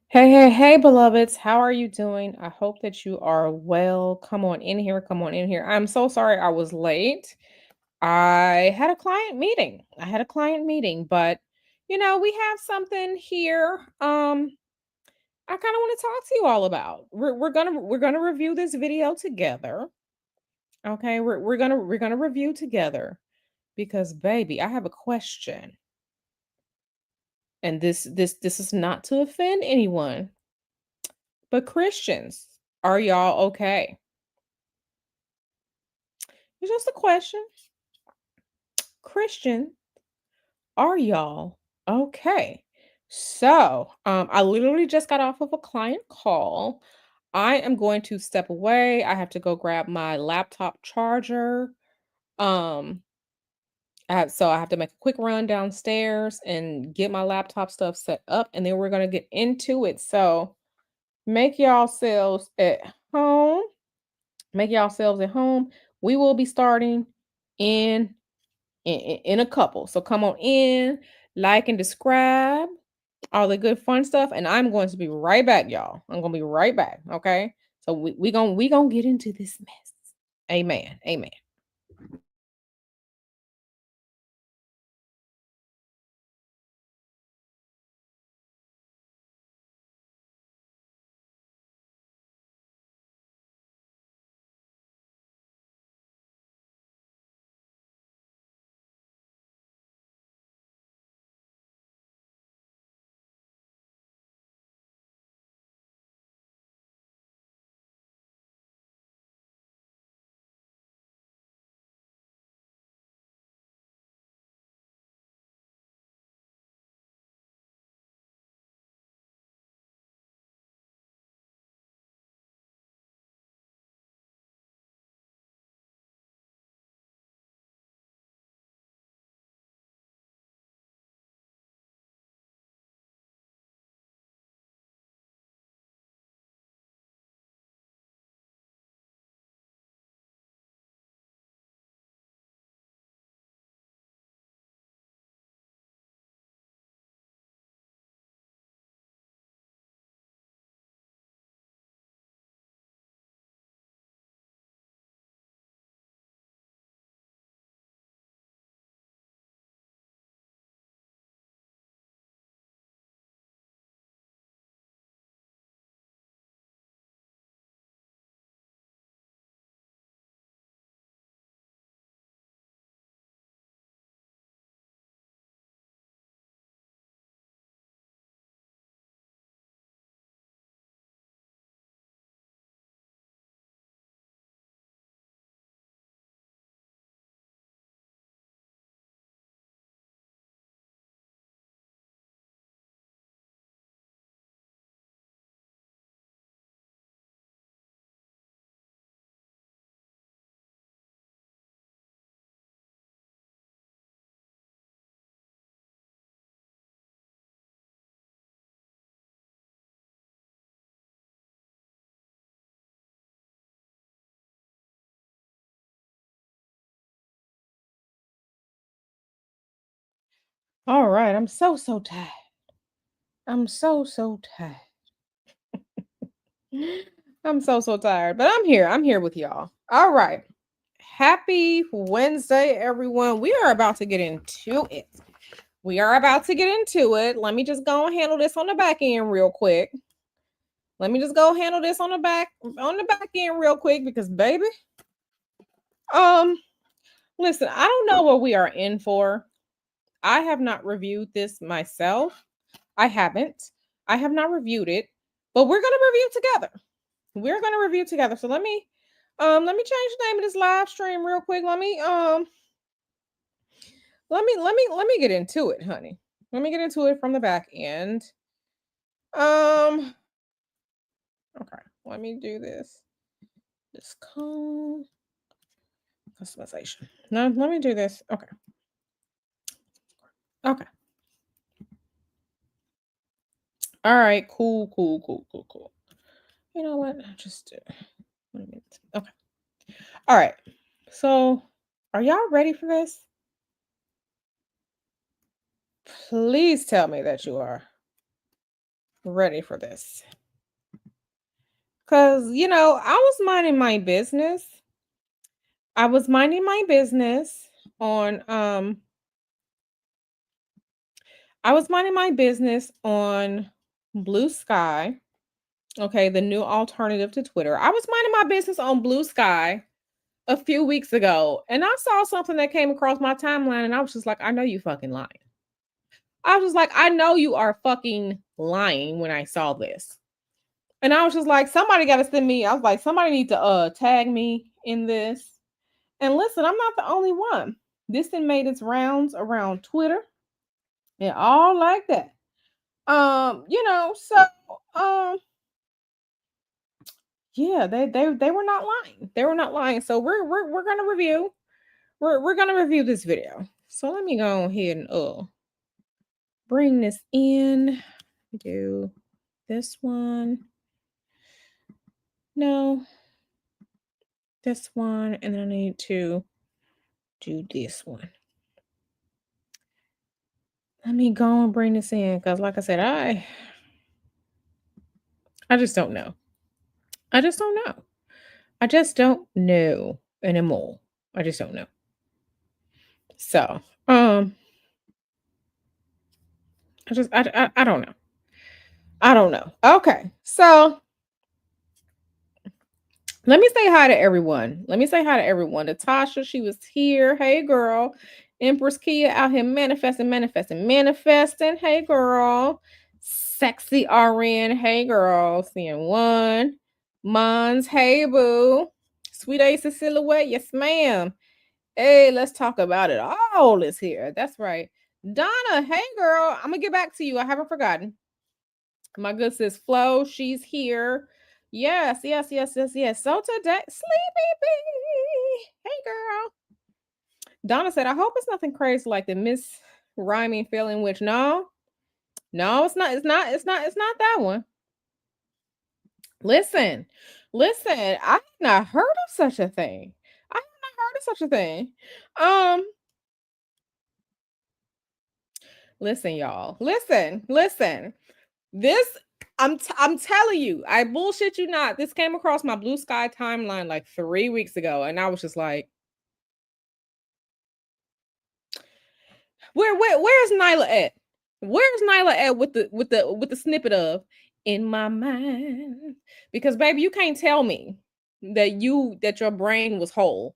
Hey, hey, hey, beloveds. How are you doing? I hope that you are well. Come on in here. Come on in here. I'm so sorry I was late. I had a client meeting. But we have something here. I kind of want to talk to you all about. We're gonna review this video together. Okay, we're gonna review together because baby, I have a question. And this is not to offend anyone, but Christians, are y'all okay? It's just a question. Christian, are y'all okay? So, I literally just got off of a client call. I am going to step away. I have to go grab my laptop charger. Um, so I have to make a quick run downstairs and get my laptop stuff set up, and then we're gonna get into it. So make y'all selves at home. Make y'all selves at home. We will be starting in in a couple. So come on in, like and describe all the good fun stuff, and I'm going to be right back, y'all. I'm gonna be right back. Okay. So we gonna get into this mess. Amen. Amen. All right. I'm so tired. I'm so tired. I'm so tired. But I'm here. I'm here with y'all. All right. Happy Wednesday, everyone. We are about to get into it. We are about to get into it. Let me just go and handle this on the back end real quick. Let me just go handle this on the back end real quick because baby, um, listen, I don't know what we are in for. I have not reviewed this myself. I haven't. I have not reviewed it, but we're gonna review together. We're gonna review together. So let me change the name of this live stream real quick. Let me get into it, honey. Let me get into it from the back end. Um, okay, let me do this. This customization. No, let me do this. Okay. Okay. All right. Cool. Cool. Cool. Cool. Cool. You know what? Just let me. Okay. All right. So, are y'all ready for this? Please tell me that you are. ready for this. Cause I was minding my business. I was minding my business on I was minding my business on Blue Sky. Okay, the new alternative to Twitter. I was minding my business on Blue Sky a few weeks ago, and I saw something that came across my timeline, and I was just like, I know you fucking lying. I was just like, I know you are fucking lying when I saw this. And I was just like, somebody got to send me. I was like, somebody need to tag me in this. And listen, I'm not the only one. This thing made its rounds around Twitter and all like that. So yeah, they were not lying. They were not lying. So we're gonna review. We're gonna review this video. So let me go ahead and bring this in. Do this one. No, this one, and then I need to do this one. Let me go and bring this in because, like I said, I just don't know. I just don't know. I just don't know anymore. I just don't know. So, I don't know. I don't know. Okay, so let me say hi to everyone. Let me say hi to everyone. Natasha, she was here. Hey, girl. Empress Kia out here manifesting, manifesting, manifesting. Hey, girl. Sexy RN. Hey, girl. Seeing one. Mons. Hey, boo. Sweet Ace of Silhouette. Yes, ma'am. Hey, let's talk about it. All is here. That's right. Donna. Hey, girl. I'm going to get back to you. I haven't forgotten. My good sis Flo. She's here. Yes, yes, yes, yes, yes. So today, Sleepy Bee. Hey, girl. Donna said, I hope it's nothing crazy like the Miss Rhyming Feeling Witch. No, no, it's not. It's not that one. Listen, listen. I have not heard of such a thing. I have not heard of such a thing. Um, listen, y'all. Listen. This I'm telling you, I bullshit you not. This came across my Blue Sky timeline like 3 weeks ago, and I was just like, where's Nyla at? Where's Nyla at with the snippet of in my mind? Because baby, you can't tell me that your brain was whole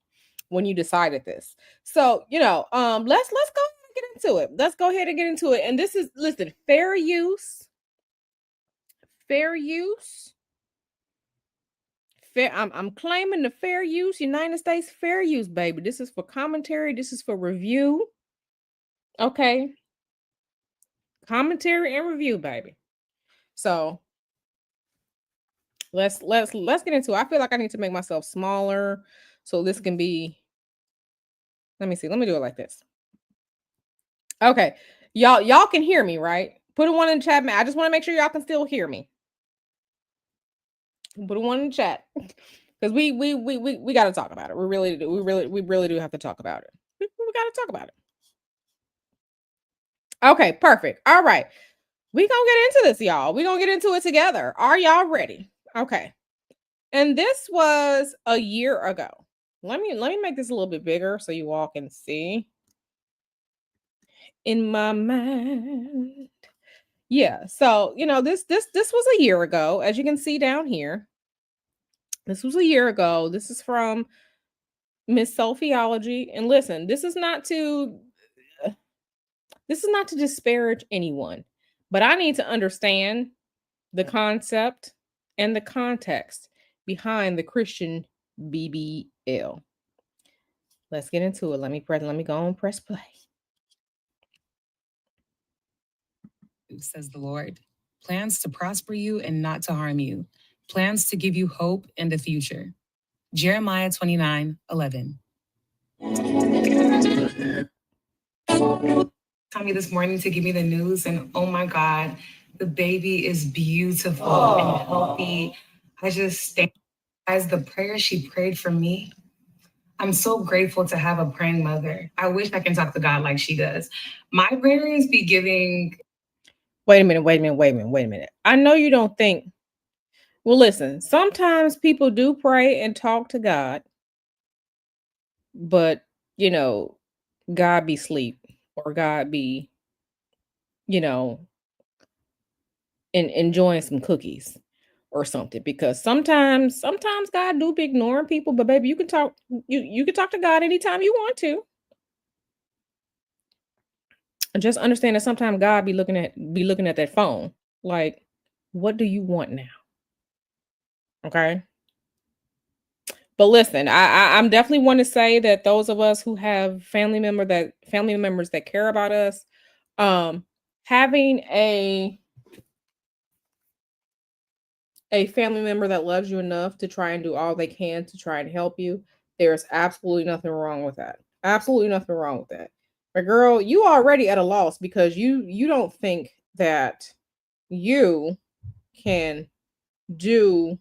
when you decided this. So, let's go and get into it. Let's go ahead and get into it. And this is listen, fair use. Fair use. I'm claiming the fair use, United States fair use, baby. This is for commentary. This is for review. Okay. Commentary and review, baby. So let's get into it. I feel like I need to make myself smaller so this can be. Let me see. Let me do it like this. Okay. Y'all can hear me, right? Put a one in the chat, man. I just want to make sure y'all can still hear me. Put a one in the chat. Because we got to talk about it. We really do. We really do have to talk about it. We got to talk about it. Okay, perfect. All right. We gonna get into this, y'all. We gonna get into it together. Are y'all ready? Okay. And this was a year ago. Let me make this a little bit bigger so you all can see. In my mind. Yeah. So, this was a year ago, as you can see down here. This was a year ago. This is from Miss Sophiology. And listen, this is not to disparage anyone, but I need to understand the concept and the context behind the Christian BBL. Let's get into it. Let me go and press play. Says the Lord, plans to prosper you and not to harm you, plans to give you hope in the future. Jeremiah 29:11. Called me this morning to give me the news, and oh my God, the baby is beautiful and healthy. I just stand as the prayer she prayed for me. I'm so grateful to have a praying mother. I wish I can talk to God like she does. My prayers be giving. Wait a minute, wait a minute, wait a minute, wait a minute. I know you don't think, well, listen, sometimes people do pray and talk to God, but, you know, God be sleep or God be, you know, enjoying some cookies or something because sometimes God do be ignoring people, but baby, you can talk to God anytime you want to. And just understand that sometimes God be looking at that phone. Like, what do you want now? Okay. But listen, I'm definitely want to say that those of us who have family members that care about us, um, having a family member that loves you enough to try and do all they can to try and help you, there's absolutely nothing wrong with that. Absolutely nothing wrong with that. But girl, you already at a loss because you don't think that you can do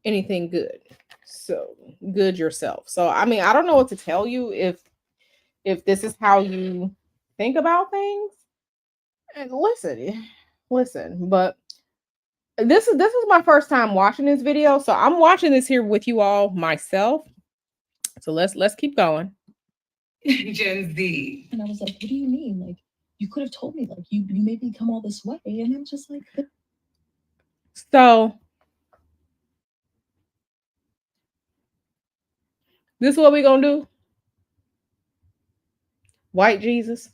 anything good. So good yourself. So I mean, I don't know what to tell you if this is how you think about things. And listen, but this is my first time watching this video, so I'm watching this here with you all myself. So let's keep going. Gen Z. And I was like, what do you mean? Like, you could have told me, like, you made me come all this way. And I'm just like, So this is what we gonna do. White Jesus.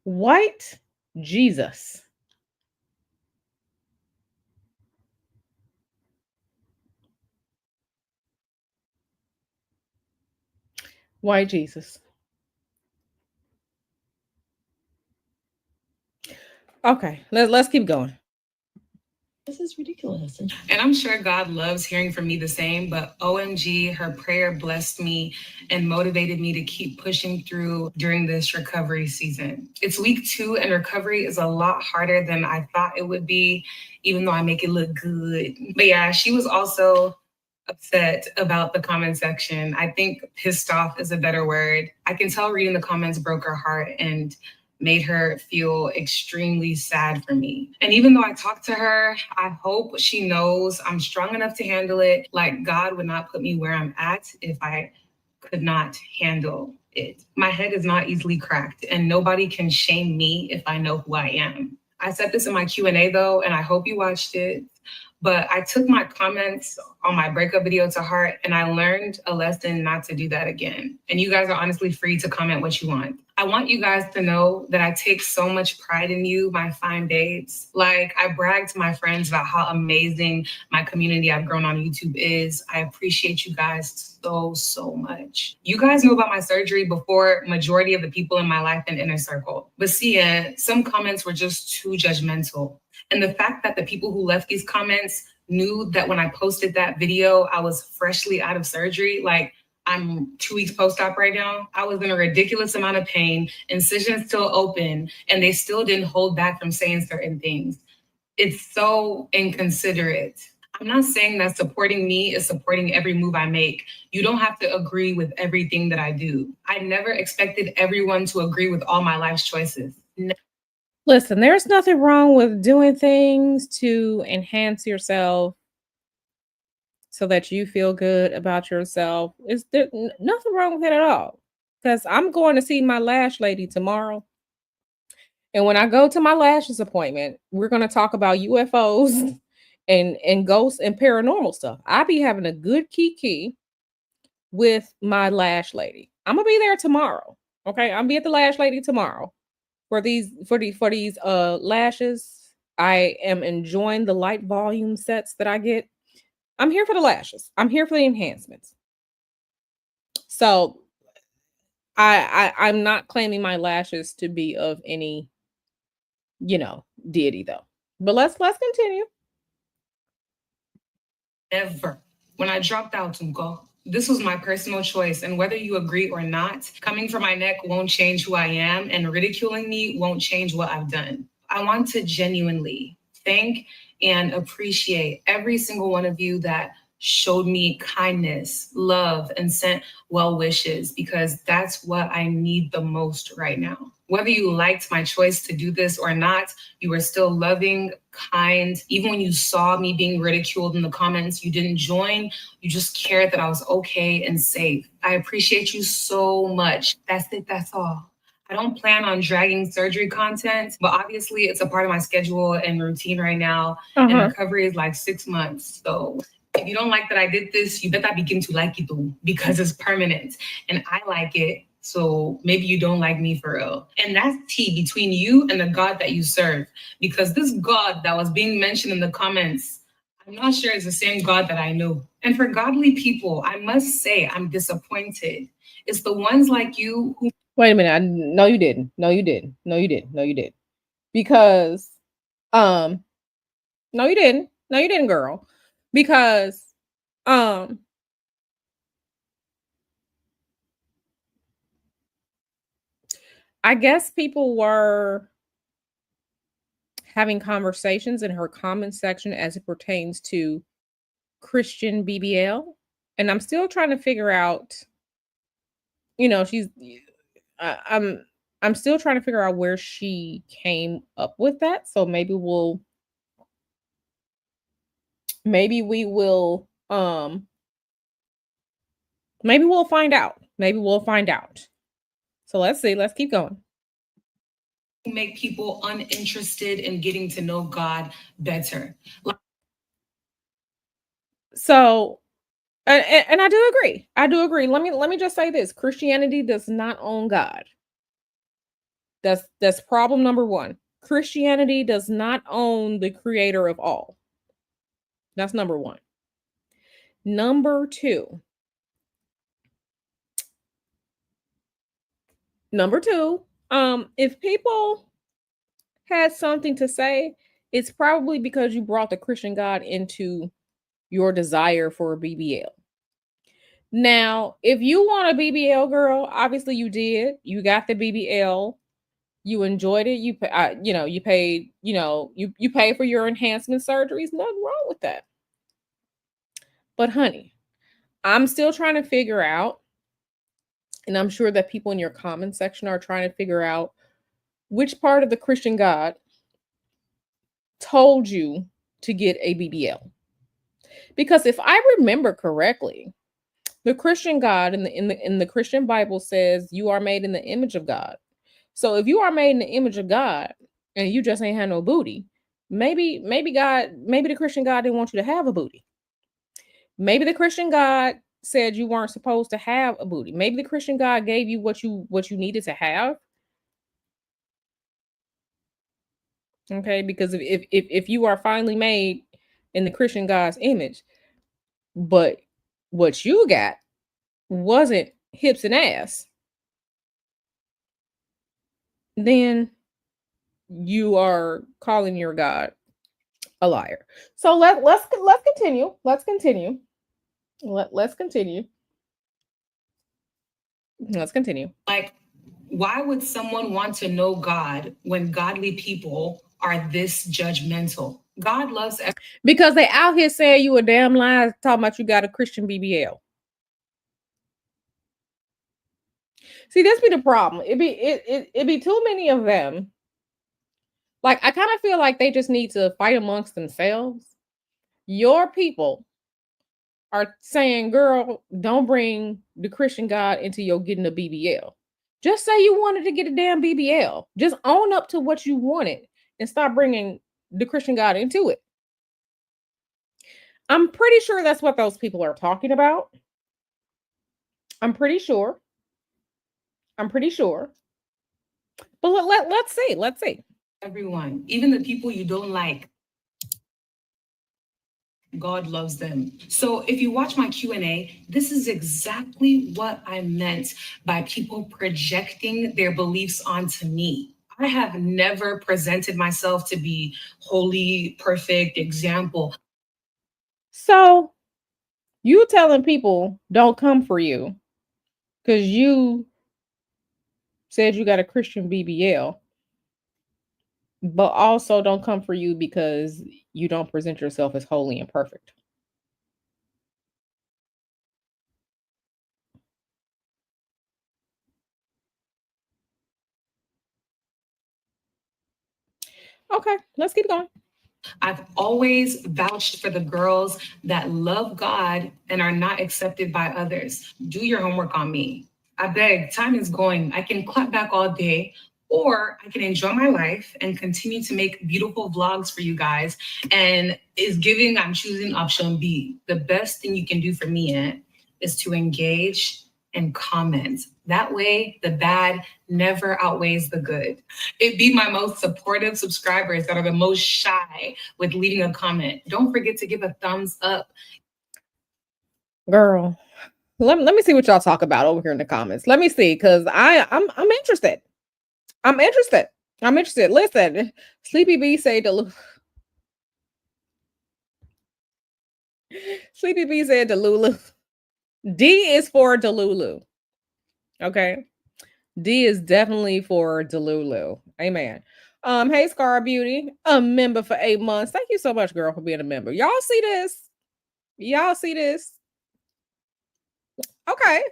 White Jesus. White Jesus. Okay, let's keep going. this is ridiculous. And I'm sure God loves hearing from me the same, but OMG, her prayer blessed me and motivated me to keep pushing through during this recovery season. It's week 2, and recovery is a lot harder than I thought it would be, even though I make it look good. But yeah, she was also upset about the comment section. I think pissed off is a better word. I can tell reading the comments broke her heart and made her feel extremely sad for me. And even though I talked to her, I hope she knows I'm strong enough to handle it. Like, God would not put me where I'm at if I could not handle it. My head is not easily cracked, and nobody can shame me if I know who I am. I said this in my Q&A though, and I hope you watched it. But I took my comments on my breakup video to heart, and I learned a lesson not to do that again. And you guys are honestly free to comment what you want. I want you guys to know that I take so much pride in you, my fine babes. Like, I brag to my friends about how amazing my community I've grown on YouTube is. I appreciate you guys so much. You guys know about my surgery before majority of the people in my life and inner circle. But see, some comments were just too judgmental. And the fact that the people who left these comments knew that when I posted that video, I was freshly out of surgery. Like, I'm 2 weeks post-op right now. I was in a ridiculous amount of pain, incision still open, and they still didn't hold back from saying certain things. It's so inconsiderate. I'm not saying that supporting me is supporting every move I make. You don't have to agree with everything that I do. I never expected everyone to agree with all my life's choices. Listen, there's nothing wrong with doing things to enhance yourself so that you feel good about yourself. Is there nothing wrong with it at all? Because I'm going to see my lash lady tomorrow. And when I go to my lashes appointment, we're going to talk about UFOs and ghosts and paranormal stuff. I be having a good kiki with my lash lady. I'm gonna be there tomorrow. Okay, I'm gonna be at the lash lady tomorrow for these lashes. I am enjoying the light volume sets that I get. I'm here for the lashes. I'm here for the enhancements. So I'm not claiming my lashes to be of any, deity though. But let's continue. Ever. When I dropped out, Tunko, this was my personal choice. And whether you agree or not, coming for my neck won't change who I am, and ridiculing me won't change what I've done. I want to genuinely thank and appreciate every single one of you that showed me kindness, love, and sent well wishes because that's what I need the most right now. Whether you liked my choice to do this or not, you were still loving, kind. Even when you saw me being ridiculed in the comments, you didn't join. You just cared that I was okay and safe. I appreciate you so much. That's it. That's all. I don't plan on dragging surgery content, but obviously it's a part of my schedule and routine right now. And Uh-huh. recovery is like 6 months. So if you don't like that I did this, you better begin to like it too because it's permanent and I like it. So maybe you don't like me for real. And that's tea between you and the God that you serve. Because this God that was being mentioned in the comments, I'm not sure it's the same God that I know. And for godly people, I must say I'm disappointed. It's the ones like you who Wait a minute. No, you didn't. No, you didn't. No, you didn't. No, you didn't. Because, um, no, you didn't. No, you didn't, girl. Because, um, I guess people were having conversations in her comment section as it pertains to Christian BBL. And I'm still trying to figure out, she's I, I'm I'm still trying to figure out where she came up with that. So maybe we will maybe we'll find out. Maybe we'll find out. So let's see. Let's keep going. make people uninterested in getting to know God better. So and I do agree. I do agree. Let me just say this. Christianity does not own God. That's problem number 1. Christianity does not own the creator of all. That's number 1. Number 2. Number 2, if people had something to say, it's probably because you brought the Christian God into your desire for a BBL. Now, if you want a BBL, girl, obviously you did. You got the BBL. You enjoyed it. You paid. You pay for your enhancement surgeries. Nothing wrong with that. But honey, I'm still trying to figure out, and I'm sure that people in your comment section are trying to figure out which part of the Christian God told you to get a BBL. Because if I remember correctly, the Christian God in the Christian Bible says you are made in the image of God. So if you are made in the image of God and you just ain't had no booty, maybe the Christian God didn't want you to have a booty. Maybe the Christian God said you weren't supposed to have a booty. Maybe the Christian God gave you what you needed to have. Okay, because if you are finally made in the Christian God's image, but what you got wasn't hips and ass, then you are calling your God a liar. So let's continue. Let's continue. Let's continue. Let's continue. Like, why would someone want to know God when godly people are this judgmental? God loves Because they out here saying you a damn lie talking about you got a Christian BBL. See, this be the problem. It be too many of them. Like I kind of feel like they just need to fight amongst themselves. Your people are saying, girl, don't bring the Christian God into your getting a BBL. Just say you wanted to get a damn BBL. Just own up to what you wanted and stop bringing the Christian God into it. I'm pretty sure that's what those people are talking about. I'm pretty sure. I'm pretty sure. But let's see. Let's see. everyone, even the people you don't like. God loves them. So if you watch my Q&A, this is exactly what I meant by people projecting their beliefs onto me. I have never presented myself to be holy, perfect example. So you telling people don't come for you because you said you got a Christian BBL, but also don't come for you because you don't present yourself as holy and perfect. Okay, let's keep going. I've always vouched for the girls that love God and are not accepted by others. Do your homework on me. I beg, time is going. I can clap back all day, or I can enjoy my life and continue to make beautiful vlogs for you guys. And is giving, I'm choosing option B. The best thing you can do for me, is to engage and comment. That way, the bad never outweighs the good. It be my most supportive subscribers that are the most shy with leaving a comment. Don't forget to give a thumbs up. Girl, let me see what y'all talk about over here in the comments. Let me see, because I'm interested. I'm interested. I'm interested. Listen, Sleepy B say Sleepy B said Delulu. D is for Delulu. Okay. D is definitely for Delulu. Amen. Hey Scar Beauty, a member for 8 months. Thank you so much, girl, for being a member. Y'all see this? Y'all see this? Okay.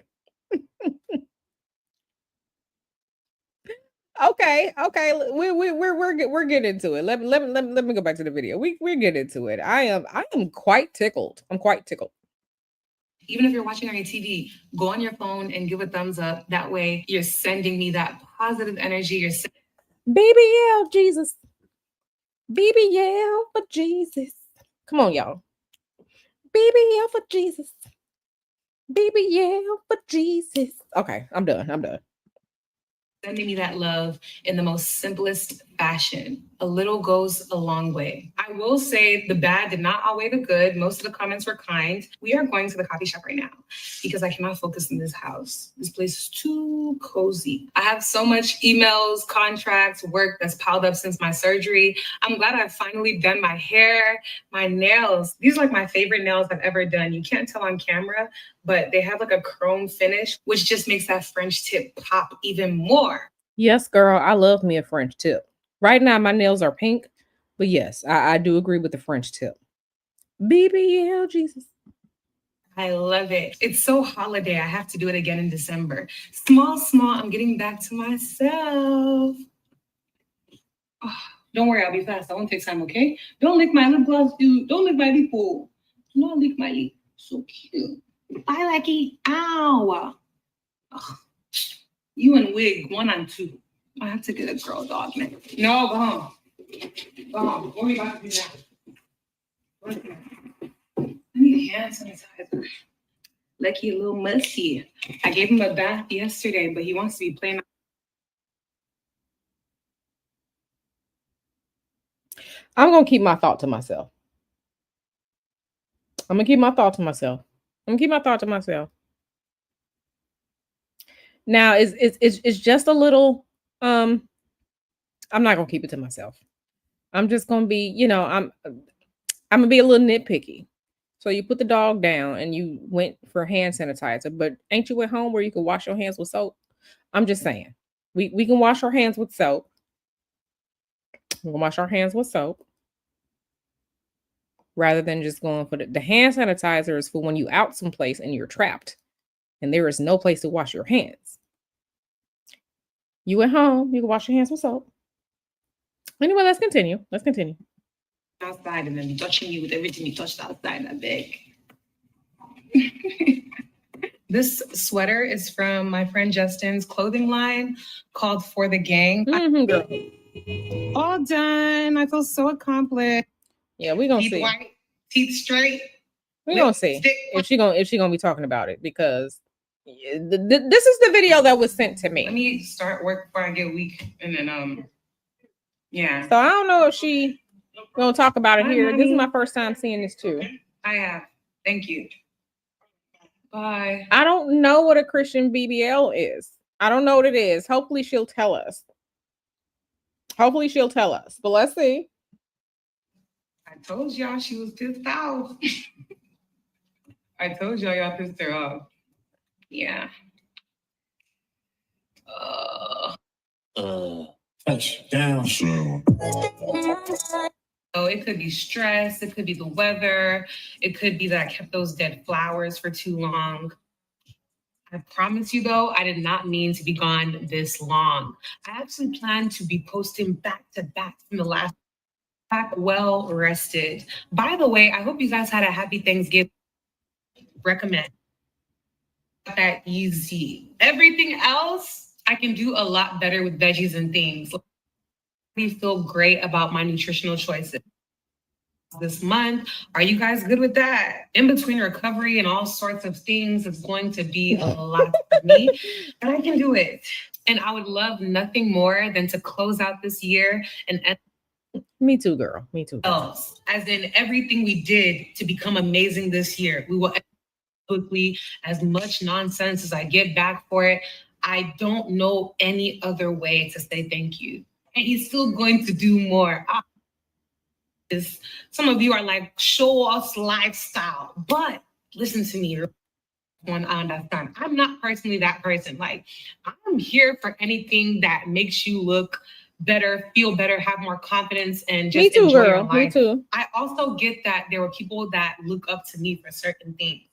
Okay, okay. We're getting into it. Let me go back to the video. We're getting into it. I am quite tickled. I'm quite tickled. Even if you're watching on your TV, go on your phone and give a thumbs up. That way, you're sending me that positive energy. BBL Jesus. BBL for Jesus. Come on, y'all. BBL for Jesus. BBL for Jesus. Okay, I'm done. I'm done. Sending me that love in the most simplest fashion. A little goes a long way. I will say the bad did not outweigh the good. Most of the comments were kind. We are going to the coffee shop right now because I cannot focus in this house. This place is too cozy. I have so much emails, contracts, work that's piled up since my surgery. I'm glad I've finally done my hair, my nails. These are like my favorite nails I've ever done. You can't tell on camera, but they have like a chrome finish, which just makes that French tip pop even more. Yes, girl, I love me a French tip. Right now, my nails are pink, but yes, I do agree with the French tip. BBL Jesus. I love it. It's so holiday. I have to do it again in December. Small, small. I'm getting back to myself. Oh, don't worry, I'll be fast. I won't take time, okay? Don't lick my lip gloss, dude. Don't lick my lip. Oh. Do not lick my lip. So cute. I like it. Ow. Ugh. You and Wig, 1 and 2. I have to get a girl dog man. No, go home. Go home. What are we about to do now? I need hand sanitizer. Lucky a little musty. I gave him a bath yesterday, but he wants to be playing. I'm gonna keep my thought to myself. I'm gonna keep my thought to myself. I'm gonna keep my thought to myself. Now, it's just a little. I'm not gonna keep it to myself. I'm just gonna be, I'm gonna be a little nitpicky. So you put the dog down and you went for hand sanitizer, but ain't you at home where you can wash your hands with soap? I'm just saying. We can wash our hands with soap. We can wash our hands with soap rather than just going for the hand sanitizer is for when you out someplace and you're trapped and there is no place to wash your hands. You at home, you can wash your hands with soap. Anyway, let's continue. Let's continue. Outside and then touching you with everything you touched outside, I beg. This sweater is from my friend Justin's clothing line called For the Gang. Girl. All done. I feel so accomplished. Yeah, we gonna Teeth see. white, teeth straight. We gonna see if she gonna be talking about it because this is the video that was sent to me. Let me start work before I get weak, and then yeah. So I don't know if she gonna talk about it here. This is my first time seeing this too. I have. Thank you. Bye. I don't know what a Christian BBL is. I don't know what it is. Hopefully she'll tell us. Hopefully she'll tell us. But let's see. I told y'all she was pissed off. I told y'all pissed her off. Yeah. Touchdown. So it could be stress, it could be the weather, it could be that I kept those dead flowers for too long. I promise you though, I did not mean to be gone this long. I actually planned to be posting back to back from the last back well rested. By the way, I hope you guys had a happy Thanksgiving. Recommend that easy. Everything else, I can do a lot better with veggies and things. I feel great about my nutritional choices this month. Are you guys good with that? In between recovery and all sorts of things, it's going to be a lot for me, but I can do it. And I would love nothing more than to close out this year and Me too, girl. Me too, girl. else, as in everything we did to become amazing this year. We will quickly as much nonsense as I get back for it. I don't know any other way to say thank you. And he's still going to do more. Some of you are like, show us lifestyle. But listen to me, one, I understand. I'm not personally that person. Like, I'm here for anything that makes you look better, feel better, have more confidence, and just Me too, enjoy your girl. Me life. too. I also get that there were people that look up to me for certain things.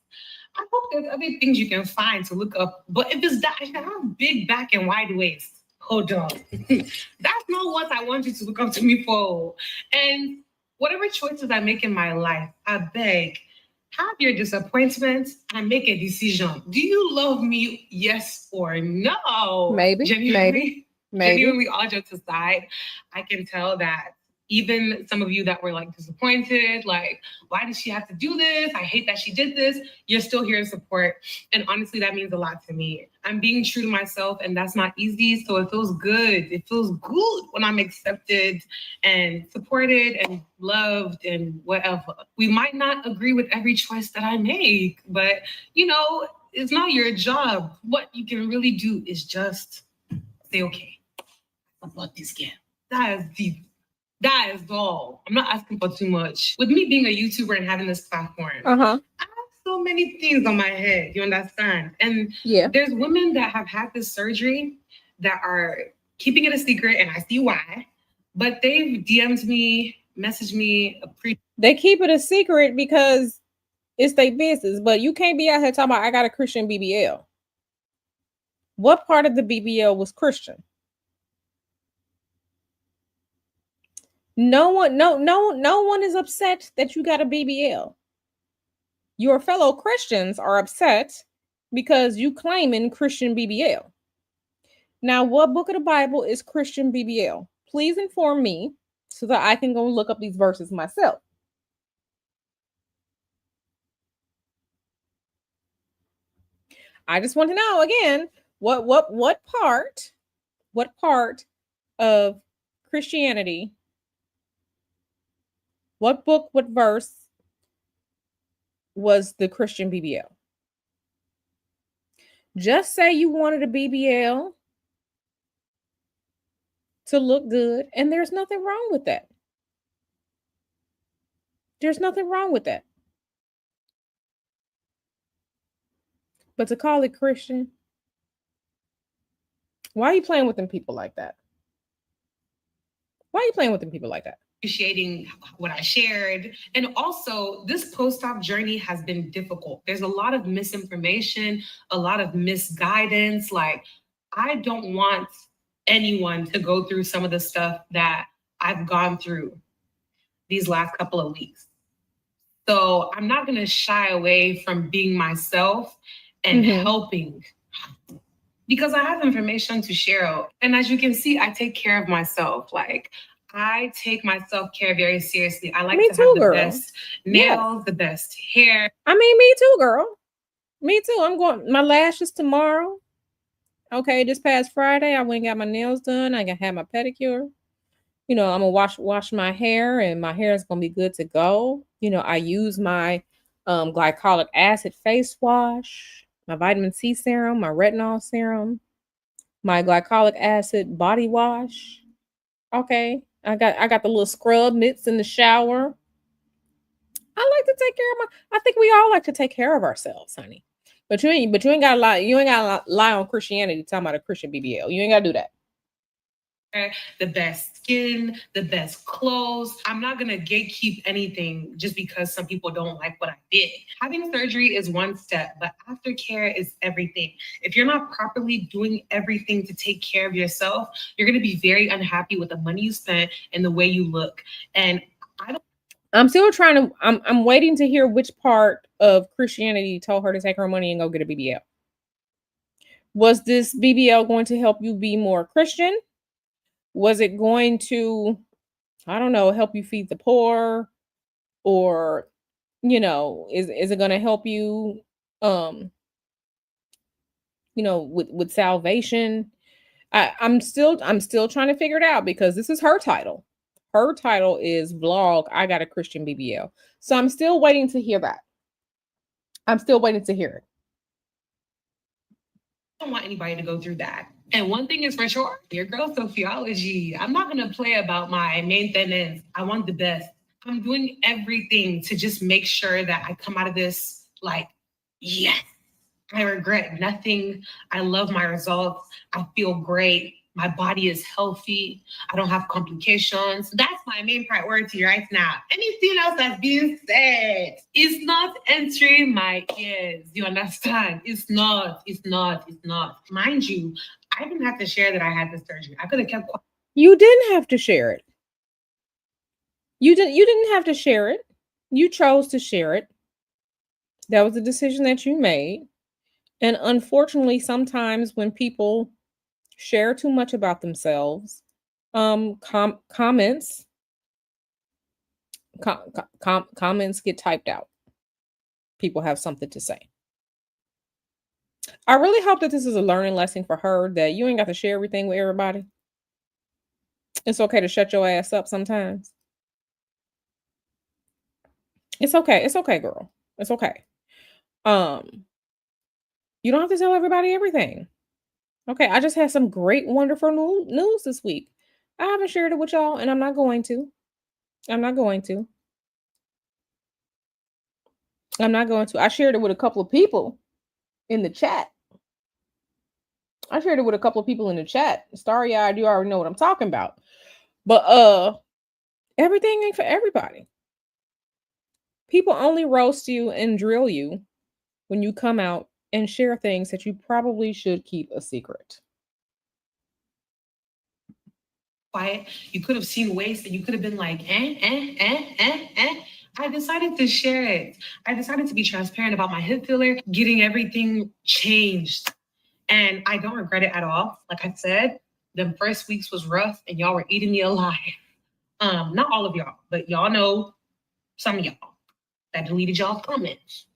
I hope there's other things you can find to look up. But if it's that, I should have big back and wide waist. Hold on. That's not what I want you to look up to me for. And whatever choices I make in my life, I beg, have your disappointment and make a decision. Do you love me? Yes or no? Maybe. Genuinely, Maybe. genuinely, all jokes aside, I can tell that even some of you that were like disappointed, like, why did she have to do this? I hate that she did this. You're still here to support. And honestly, that means a lot to me. I'm being true to myself, and that's not easy. So it feels good. It feels good when I'm accepted and supported and loved and whatever. We might not agree with every choice that I make, but it's not your job. What you can really do is just say, okay, I love this game. That is deep. That is all. I'm not asking for too much. With me being a YouTuber and having this platform, I have so many things on my head. You understand? And Yeah. there's women that have had this surgery that are keeping it a secret, and I see why. But they've DM'd me, messaged me, They keep it a secret because it's their business. But you can't be out here talking about I got a Christian BBL. What part of the BBL was Christian? No one is upset that you got a BBL. Your fellow Christians are upset because you claiming Christian BBL. Now, what book of the Bible is Christian BBL? Please inform me so that I can go look up these verses myself. I just want to know again, what part of Christianity, what book, what verse was the Christian BBL? Just say you wanted a BBL to look good, and there's nothing wrong with that. There's nothing wrong with that. But to call it Christian, why are you playing with them people like that? Why are you playing with them people like that? Appreciating what I shared. And also, this post-op journey has been difficult. There's a lot of misinformation, a lot of misguidance. Like, I don't want anyone to go through some of the stuff that I've gone through these last couple of weeks. So I'm not going to shy away from being myself and helping, because I have information to share. And as you can see, I take care of myself. Like, I take my self-care very seriously. I like to have the best nails, the best hair. I mean, me too, girl. Me too. I'm going, my lashes tomorrow. Okay, this past Friday, I went and got my nails done. I can have my pedicure. I'm gonna wash my hair, and my hair is gonna be good to go. I use my glycolic acid face wash, my vitamin C serum, my retinol serum, my glycolic acid body wash. Okay, I got the little scrub mitts in the shower. I like to take care of I think we all like to take care of ourselves, honey. But you ain't gotta lie. You ain't gotta lie on Christianity talking about a Christian BBL. You ain't gotta do that. the best skin, the best clothes. I'm not gonna gatekeep anything just because some people don't like what I did. Having surgery is one step, but aftercare is everything. If you're not properly doing everything to take care of yourself, you're gonna be very unhappy with the money you spent and the way you look. And I don't I'm still trying to I'm waiting to hear which part of Christianity told her to take her money and go get a BBL. Was this BBL going to help you be more Christian? Was it going to, I don't know, help you feed the poor, or is it going to help you um with salvation? I'm still trying to figure it out because this is her title. Her title is vlog I got a Christian BBL. So I'm still waiting to hear that. I'm still waiting to hear it. don't want anybody to go through that. And one thing is for sure, your girl sociology. I'm not gonna play about my maintenance. I want the best. I'm doing everything to just make sure that I come out of this like, yes, I regret nothing. I love my results. I feel great. My body is healthy. I don't have complications. That's my main priority right now. Anything else that's being said is not entering my ears. You understand? It's not. It's not. It's not. Mind you, I didn't have to share that I had this surgery. I could have kept quiet. You didn't have to share it. You didn't have to share it. You chose to share it. That was a decision that you made. And unfortunately, sometimes when people share too much about themselves, comments comments get typed out. People have something to say. I really hope that this is a learning lesson for her, that you ain't got to share everything with everybody. It's okay to shut your ass up sometimes. It's okay. It's okay, girl. It's okay. Um, you don't have to tell everybody everything. Okay, I just had some great, wonderful news this week. I haven't shared it with y'all, and I'm not going to. I'm not going to. I'm not going to. I shared it with a couple of people in the chat. I shared it with a couple of people in the chat. Starry eyed, you already know what I'm talking about. But everything ain't for everybody. People only roast you and drill you when you come out and share things that you probably should keep a secret. Quiet. You could have seen waste and you could have been like, I decided to share it. I decided to be transparent about my hip filler, getting everything changed. And I don't regret it at all. Like I said, the first weeks was rough and y'all were eating me alive. Not all of y'all, but y'all know some of y'all that deleted y'all comments.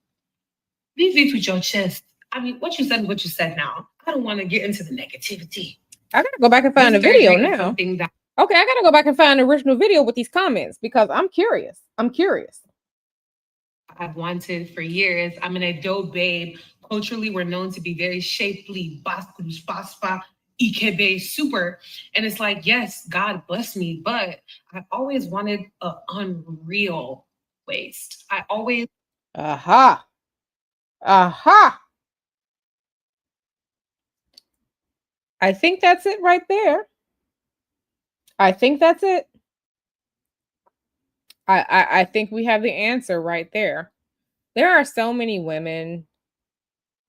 Leave it with your chest. I mean, what you said is what you said now. I don't want to get into the negativity. I gotta go back and find This the video surgery is now. something that Okay, I gotta go back and find the original video with these comments because I'm curious. I'm curious. I've wanted for years. I'm an adult babe. Culturally, we're known to be very shapely, baskus, baspa, ikebe, super. And it's like, yes, God bless me, but I always wanted an unreal waist. I always Aha. Aha. I think that's it right there. I think that's it. I think we have the answer right there. There are so many women,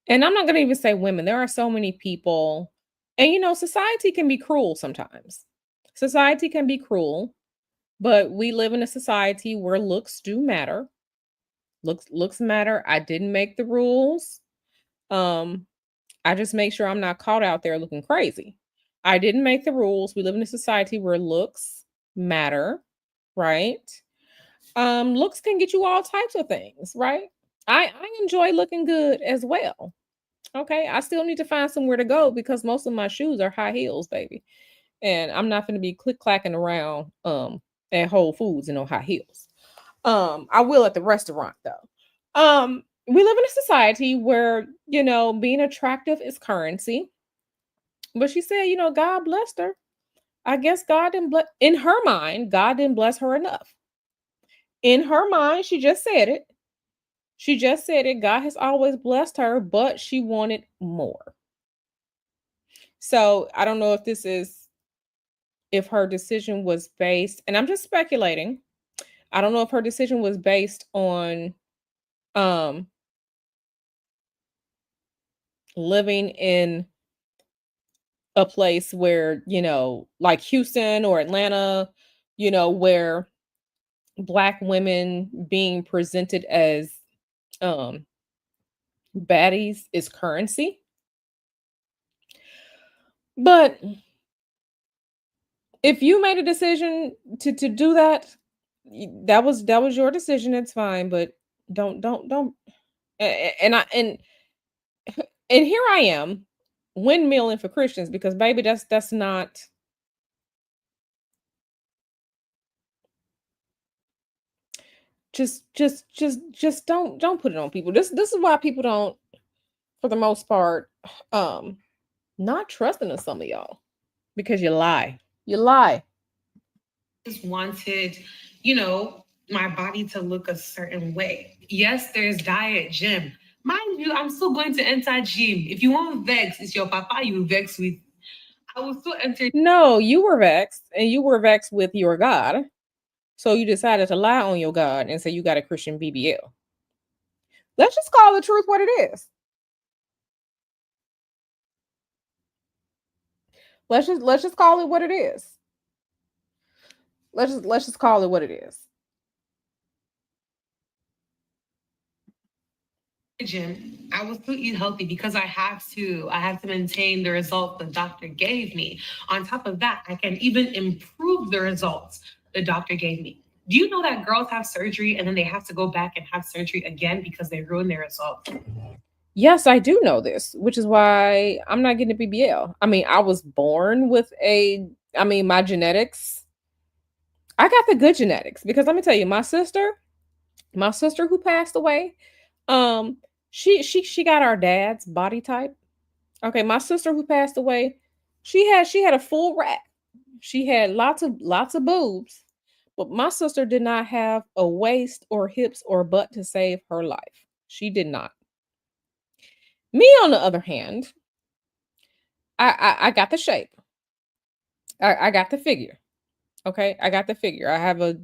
and I'm not going to even say women. There are so many people, and society can be cruel sometimes. Society can be cruel, but we live in a society where looks do matter. Looks matter. I didn't make the rules. Um, I just make sure I'm not caught out there looking crazy. I didn't make the rules. We live in a society where looks matter, right? Looks can get you all types of things, right? I enjoy looking good as well. Okay, I still need to find somewhere to go because most of my shoes are high heels, baby, and I'm not going to be click clacking around at Whole Foods in no high heels. I will at the restaurant though. We live in a society where being attractive is currency. But she said, God blessed her. I guess God didn't bless, in her mind, God didn't bless her enough. In her mind, she just said it. She just said it. God has always blessed her, but she wanted more. So I don't know if this is if her decision was based, and I'm just speculating. I don't know if her decision was based on um living in a place where, like Houston or Atlanta, where black women being presented as um baddies is currency. But if you made a decision to do that, that was your decision. It's fine, but don't. And here I am windmilling for Christians because baby, that's not. Just don't put it on people. This is why people don't, for the most part, um not trusting in some of y'all, because you lie. You lie. Just wanted, you know, my body to look a certain way. Yes, there's diet, gym. Mind you, I'm still going to enter gym. If you want vex, it's your papa you vex with. I will still enter. No, you were vexed, and you were vexed with your God. So you decided to lie on your God and say you got a Christian BBL. Let's just call the truth what it is. Let's just call it what it is. Let's just call it what it is. Gym, I will still eat healthy because I have to. I have to maintain the result the doctor gave me. On top of that, I can even improve the results the doctor gave me. Do you know that girls have surgery and then they have to go back and have surgery again because they ruin their results? Yes, I do know this, which is why I'm not getting a BBL. I mean, I was born with my genetics. I got the good genetics because let me tell you, my sister who passed away, um, she got our dad's body type. Okay, my sister who passed away, she had a full rack. She had lots of boobs, but my sister did not have a waist or hips or butt to save her life. She did not. Me, on the other hand, I got the shape. I got the figure. Okay, I got the figure. I have a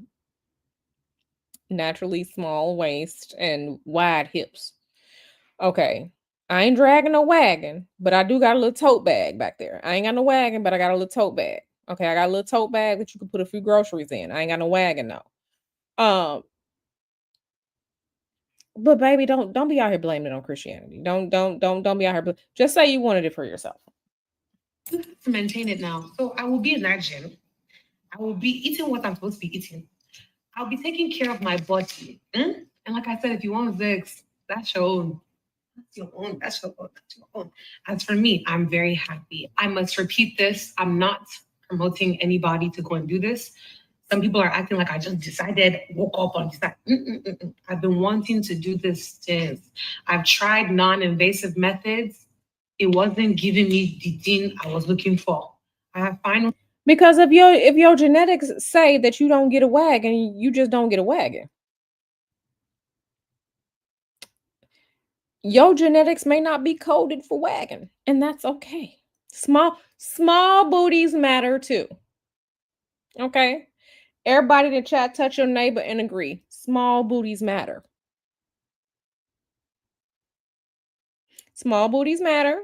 naturally small waist and wide hips. Okay. I ain't dragging no wagon, but I do got a little tote bag back there. I ain't got no wagon, but I got a little tote bag. Okay, I got a little tote bag that you can put a few groceries in. I ain't got no wagon though. But baby, don't be out here blaming it on Christianity. Don't be out here. Just say you wanted it for yourself. To maintain it now. So I will be in that gym. I will be eating what I'm supposed to be eating. I'll be taking care of my body. And like I said, if you want vex, that's your own. That's your own. That's your own. That's your own. As for me, I'm very happy. I must repeat this. I'm not promoting anybody to go and do this. Some people are acting like I just decided, woke up and decided. I've been wanting to do this since. I've tried non-invasive methods. It wasn't giving me the thing I was looking for. I have finally. Because if your genetics say that you don't get a wagon, you just don't get a wagon. Your genetics may not be coded for wagon, and that's okay. Small booties matter too. Okay? Everybody in the chat, touch your neighbor and agree. Small booties matter. Small booties matter.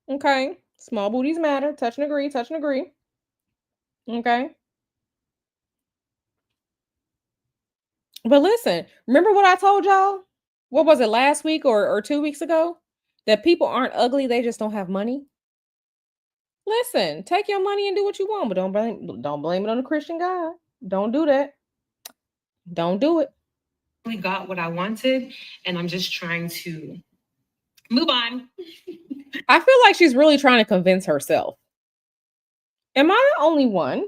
Okay? Small booties matter. Touch and agree, touch and agree. Okay? But listen, remember what I told y'all? What was it, last week or 2 weeks ago? That people aren't ugly, they just don't have money. Listen, take your money and do what you want, but don't blame it on the Christian God. Don't do that. Don't do it. got what I wanted, and I'm just trying to move on. I feel like she's really trying to convince herself. Am I the only one?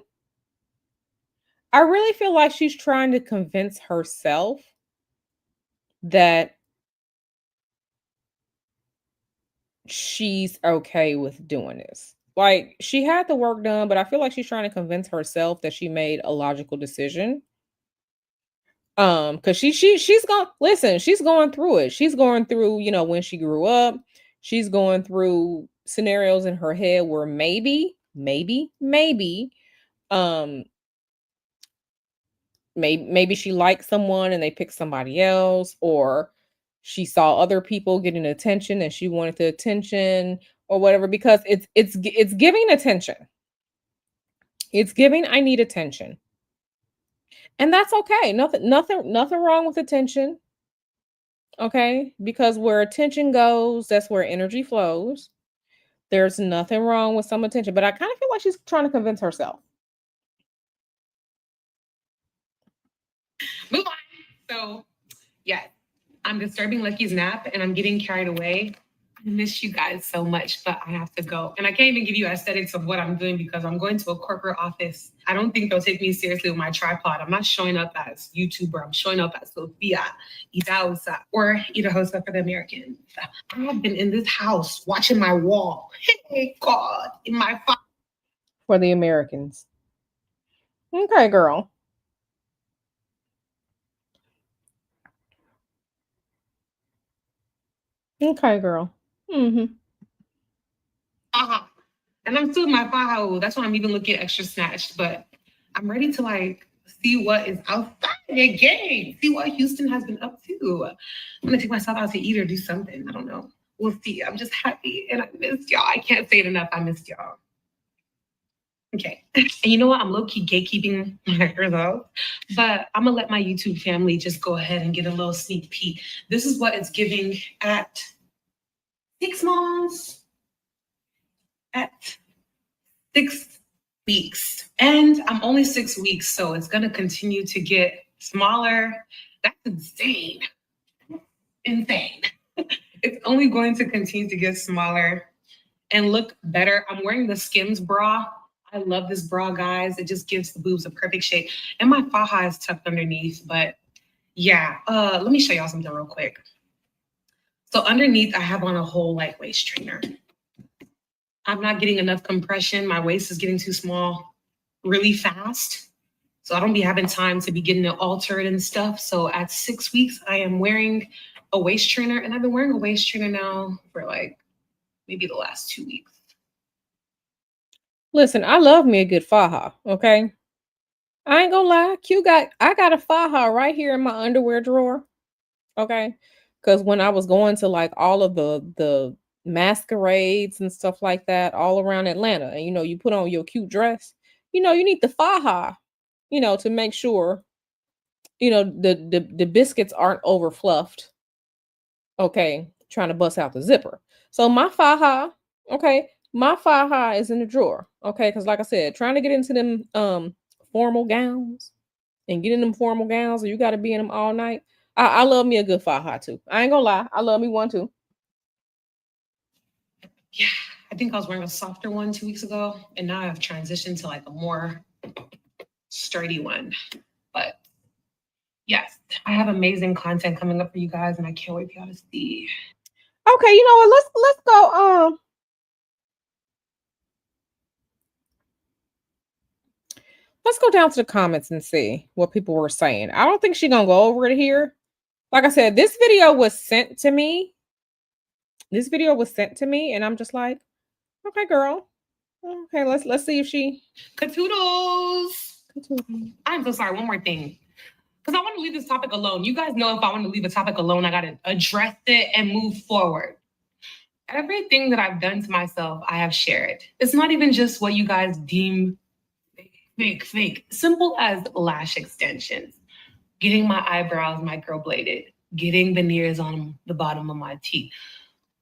I really feel like she's trying to convince herself that she's okay with doing this. Like, she had the work done, but I feel like she's trying to convince herself that she made a logical decision. Because she's going, listen, she's going through it. She's going through, when she grew up, she's going through scenarios in her head where maybe Um, maybe she liked someone and they picked somebody else, or she saw other people getting attention and she wanted the attention or whatever, because it's giving attention. It's giving I need attention. And that's okay. Nothing wrong with attention, okay? Because where attention goes, that's where energy flows. There's nothing wrong with some attention, but I kind of feel like she's trying to convince herself. Move on. So, yeah, I'm disturbing Lucky's nap and I'm getting carried away. I miss you guys so much, but I have to go. And I can't even give you aesthetics of what I'm doing because I'm going to a corporate office. I don't think they'll take me seriously with my tripod. I'm not showing up as YouTuber. I'm showing up as Sophia, Idausa, or Idahosa for the Americans. I have been in this house watching my wall. Hey, God, in my For the Americans. Okay, girl. Okay, girl. Mhm. uh-huh. And I'm still in my faja. That's why I'm even looking extra snatched. But I'm ready to like see what is outside again. See what Houston has been up to. I'm gonna take myself out to eat or do something. I don't know. We'll see. I'm just happy and I missed y'all. I can't say it enough. I missed y'all. Okay. And you know what? I'm low key gatekeeping my results, but I'm gonna let my YouTube family just go ahead and get a little sneak peek. This is what it's giving at 6 months, at 6 weeks. And I'm only 6 weeks, so it's going to continue to get smaller. That's insane. Insane. It's only going to continue to get smaller and look better. I'm wearing the Skims bra. I love this bra, guys. It just gives the boobs a perfect shape. And my faja is tucked underneath, but yeah, let me show y'all something real quick. So underneath, I have on a whole like waist trainer. I'm not getting enough compression. My waist is getting too small really fast. So I don't be having time to be getting it altered and stuff. So at 6 weeks, I am wearing a waist trainer, and I've been wearing a waist trainer now for like maybe the last 2 weeks. Listen, I love me a good faja, okay? I ain't gonna lie. I got a faja right here in my underwear drawer, okay? Because when I was going to like all of the masquerades and stuff like that all around Atlanta, and you put on your cute dress, you need the faja, to make sure, the biscuits aren't over fluffed, okay, trying to bust out the zipper. So my faja, okay, my faja is in the drawer, okay, because like I said, trying to get into them formal gowns and get in them formal gowns, or you got to be in them all night. I love me a good faja too. I ain't gonna lie, I love me one too. Yeah, I think I was wearing a softer one 2 weeks ago, and now I've transitioned to like a more sturdy one. But yes, I have amazing content coming up for you guys, and I can't wait for y'all to see. Okay, you know what? Let's go. Let's go down to the comments and see what people were saying. I don't think she's gonna go over it here. Like I said, this video was sent to me. This video was sent to me, and I'm just like, okay, girl. Okay, let's see if she. Katoodles! I'm so sorry. One more thing. Because I want to leave this topic alone. You guys know if I want to leave a topic alone, I got to address it and move forward. Everything that I've done to myself, I have shared. It's not even just what you guys deem fake. Simple as lash extensions, getting my eyebrows microbladed, getting veneers on the bottom of my teeth.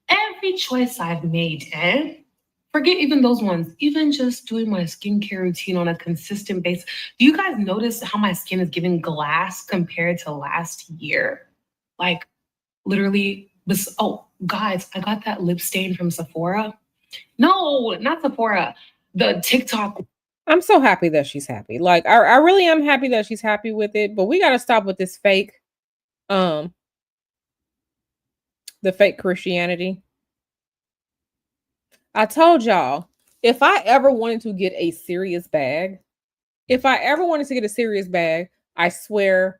Every choice I've made, and forget even those ones, even just doing my skincare routine on a consistent basis. Do you guys notice how my skin is giving glass compared to last year? Like literally, oh, guys, I got that lip stain from Sephora. No, not Sephora. The TikTok. I'm so happy that she's happy. Like I really am happy that she's happy with it. But we gotta stop with this fake, um, the fake Christianity. I told y'all, if I ever wanted to get a serious bag, if I ever wanted to get a serious bag, I swear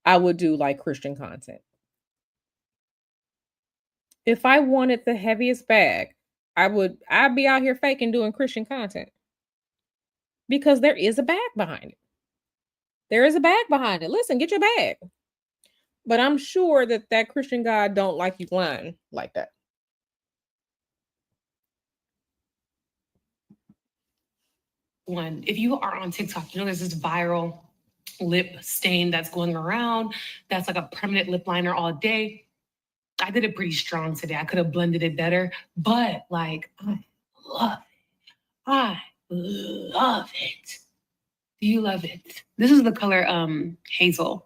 I would do like Christian content. If I wanted the heaviest bag, I'd be out here faking doing Christian content. because there is a bag behind it. There is a bag behind it. Listen, get your bag. But I'm sure that that Christian God don't like you lying like that. One, if you are on TikTok, you know there's this viral lip stain that's going around that's like a permanent lip liner all day. I did it pretty strong today. I could have blended it better, but like love I love it. Do you love it? This is the color hazel.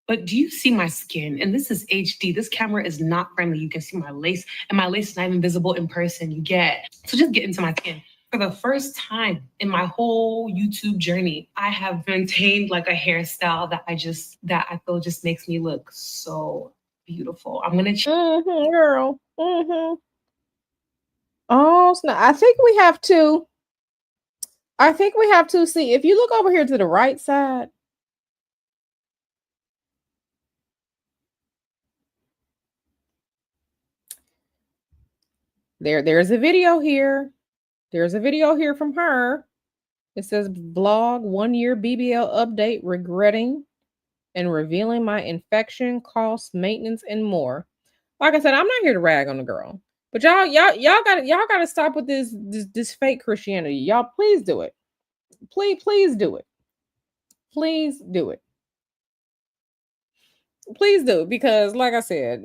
But do you see my skin? And this is HD. This camera is not friendly. You can see my lace, and my lace is not even visible in person. You get. So just get into my skin. For the first time in my whole YouTube journey, I have maintained like a hairstyle that I feel just makes me look so beautiful. I'm gonna Girl. Oh, snap. I think we have to see if you look over here to the right side. There's a video here. There's a video here from her. It says vlog 1 year BBL update, regretting and revealing my infection, costs, maintenance, and more. Like I said, I'm not here to rag on the girl. But y'all gotta stop with this fake Christianity. Y'all please do it. Please do it. Please do it. Please do, because like I said,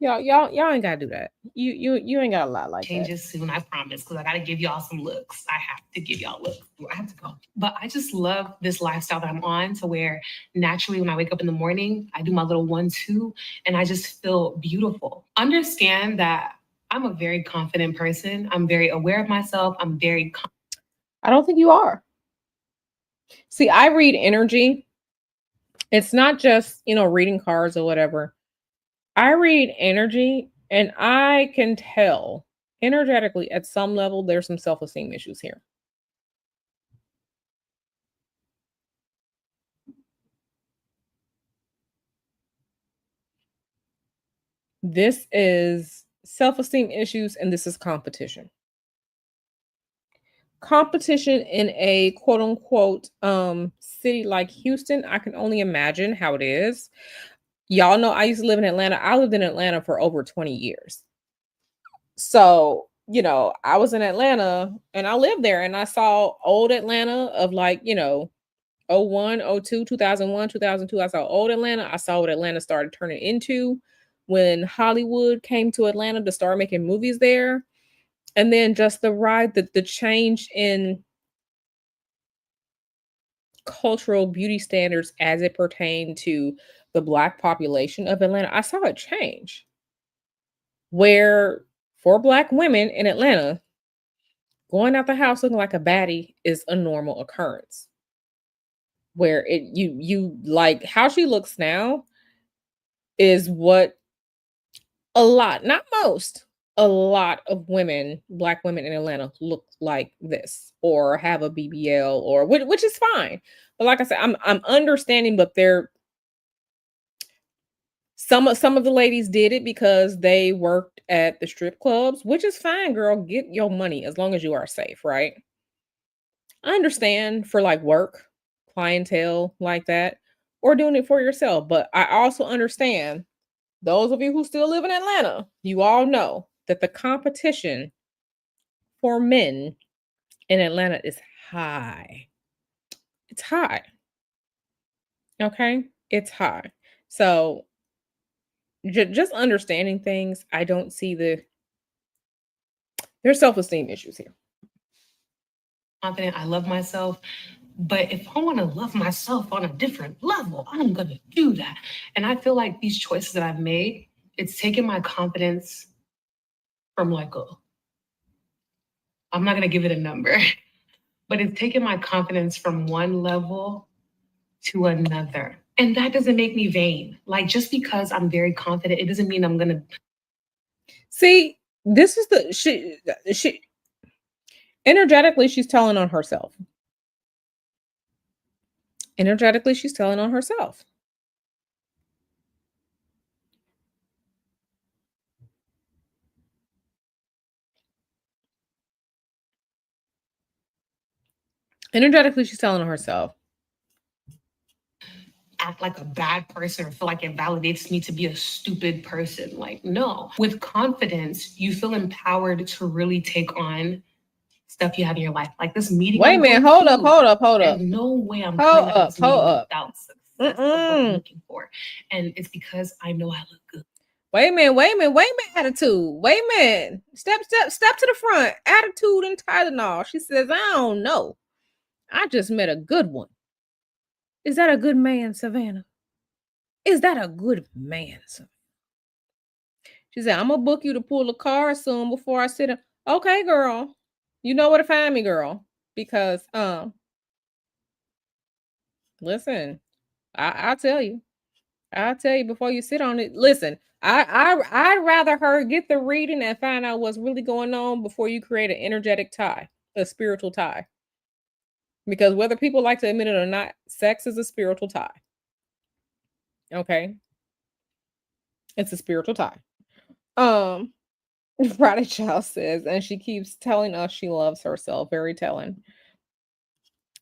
y'all ain't gotta do that. You ain't gotta lie like that. changes soon, I promise, because I got to give y'all some looks. I have to give y'all looks. I have to go. But I just love this lifestyle that I'm on, to where naturally when I wake up in the morning, I do my little 1-2 and I just feel beautiful. Understand that I'm a very confident person. I'm very aware of myself. I don't think you are. See, I read energy. It's not just, reading cards or whatever. I read energy and I can tell energetically at some level there's some self-esteem issues here. This is self-esteem issues and this is competition. Competition in a quote unquote city like Houston, I can only imagine how it is. Y'all know I used to live in Atlanta. I lived in Atlanta for over 20 years. So, I was in Atlanta and I lived there and I saw old Atlanta of like, 01, 02, 2001, 2002. I saw old Atlanta. I saw what Atlanta started turning into when Hollywood came to Atlanta to start making movies there. And then just the change in cultural beauty standards as it pertained to the Black population of Atlanta. I saw it change where for Black women in Atlanta, going out the house looking like a baddie is a normal occurrence. Where you like how she looks now is what a lot, not most, a lot of women, Black women in Atlanta look like this or have a BBL or which is fine. But like I said, I'm understanding, but they're some of the ladies did it because they worked at the strip clubs, which is fine, girl. Get your money as long as you are safe, right? I understand for like work, clientele like that, or doing it for yourself. But I also understand those of you who still live in Atlanta, you all know that the competition for men in Atlanta is high. It's high. Okay? It's high. So just understanding things, I don't see there's self-esteem issues here. confident. I love myself. But if I want to love myself on a different level, I'm going to do that. And I feel like these choices that I've made, it's taken my confidence from like I'm not going to give it a number, but it's taken my confidence from one level to another. And that doesn't make me vain. Like just because I'm very confident, it doesn't mean I'm going to. See, this is the she energetically she's telling on herself. Energetically she's telling on herself. Energetically, she's telling herself. Act like a bad person or feel like it validates me to be a stupid person. Like, no. With confidence, you feel empowered to really take on stuff you have in your life. Like this meeting Wait a I'm minute, going hold up, to, hold up, hold there's up. no way I'm Hold coming out of up, this hold meeting up. without success of what I'm Mm-mm. looking for. And it's because I know I look good. Wait a minute, wait a minute, wait a minute, attitude. Wait a minute. Step to the front. Attitude and Tylenol. She says, I don't know. I just met a good one. Is that a good man, Savannah? Is that a good man, Savannah? She said, I'm gonna book you to pull a car soon before I sit down. Okay, girl. You know where to find me, girl. Because listen, I'll tell you. I'll tell you before you sit on it. Listen, I'd rather her get the reading and find out what's really going on before you create an energetic tie, a spiritual tie. Because whether people like to admit it or not, sex is a spiritual tie. Okay, it's a spiritual tie. Um, Friday Child says, and she keeps telling us she loves herself. Very telling.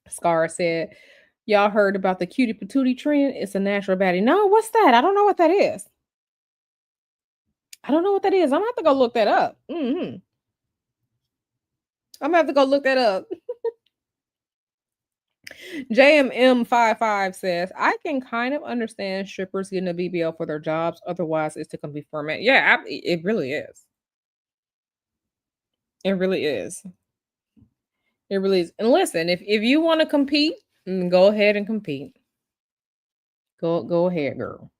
Scar said, "Y'all heard about the cutie patootie trend? It's a natural baddie. No, what's that? I don't know what that is. I don't know what that is. I'm gonna have to go look that up. I'm gonna have to go look that up." JMM55 says, I can kind of understand strippers getting a BBL for their jobs. Otherwise, it's to come be format. Yeah, it really is. It really is. It really is. And listen, if you want to compete, go ahead and compete. Go ahead, girl.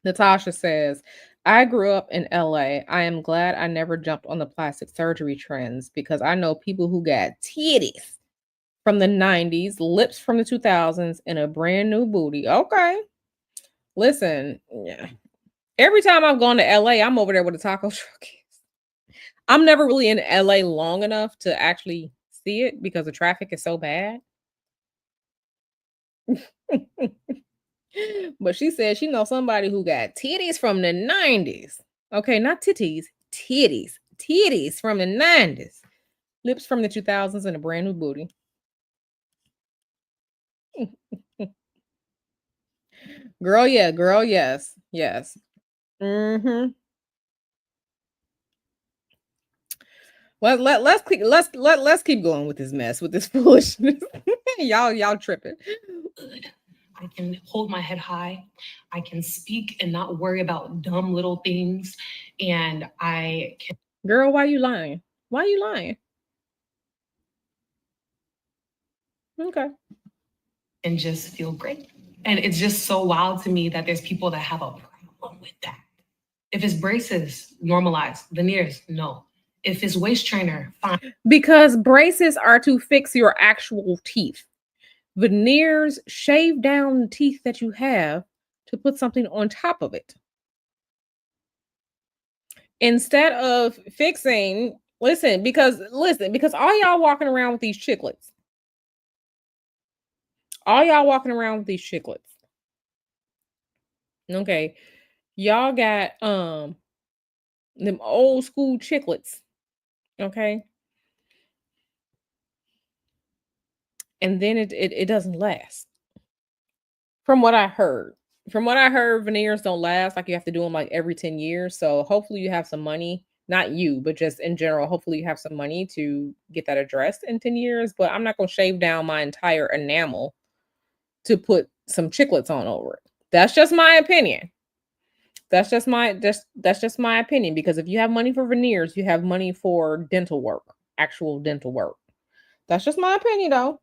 Natasha says, I grew up in LA. I am glad I never jumped on the plastic surgery trends because I know people who got titties from the 90s, lips from the 2000s, and a brand new booty. Okay. Listen, yeah. Every time I've gone to LA, I'm over there with a taco truck. I'm never really in LA long enough to actually see it because the traffic is so bad. But she said she knows somebody who got titties from the 90s. Okay, not titties, titties. Titties from the 90s. Lips from the 2000s and a brand new booty. Girl, yeah, girl, yes. Yes. Mhm. Let's keep going with this mess, with this foolishness. Y'all tripping. Good. I can hold my head high. I can speak and not worry about dumb little things. And I can Girl, why you lying? Why you lying? Okay. just feel great. And it's just so wild to me that there's people that have a problem with that. If it's braces, normalize. Veneers, no. If it's waist trainer, fine. Because braces are to fix your actual teeth. Veneers shave down the teeth that you have to put something on top of it. Instead of fixing, because all y'all walking around with these chiclets. All y'all walking around with these chiclets. Okay. Y'all got them old school chiclets. Okay. And then it doesn't last. From what I heard. From what I heard, veneers don't last. Like you have to do them like every 10 years. So hopefully you have some money. Not you, but just in general, hopefully you have some money to get that addressed in 10 years. But I'm not gonna shave down my entire enamel to put some chiclets on over it. That's just my opinion. That's just my opinion. Because if you have money for veneers, you have money for dental work, actual dental work. That's just my opinion though.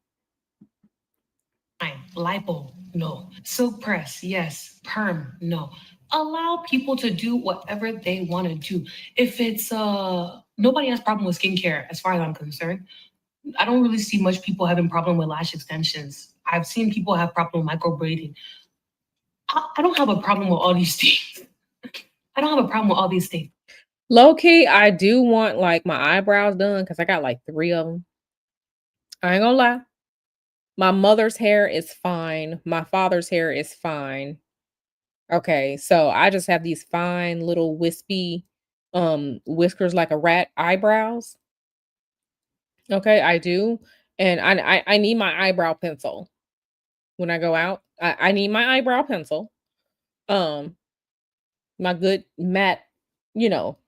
Lipo, no. Silk press, yes. Perm, no. Allow people to do whatever they want to do. If it's nobody has problem with skincare as far as I'm concerned. I don't really see much people having problem with lash extensions. I've seen people have problem with microblading. I don't have a problem with all these things. I don't have a problem with all these things. Low key, I do want like my eyebrows done because I got like three of them. I ain't gonna lie. My mother's hair is fine. My father's hair is fine. Okay, so I just have these fine little wispy whiskers like a rat eyebrows. Okay, I do. And I need my eyebrow pencil when I go out. I need my eyebrow pencil. Um, my good matte, you know,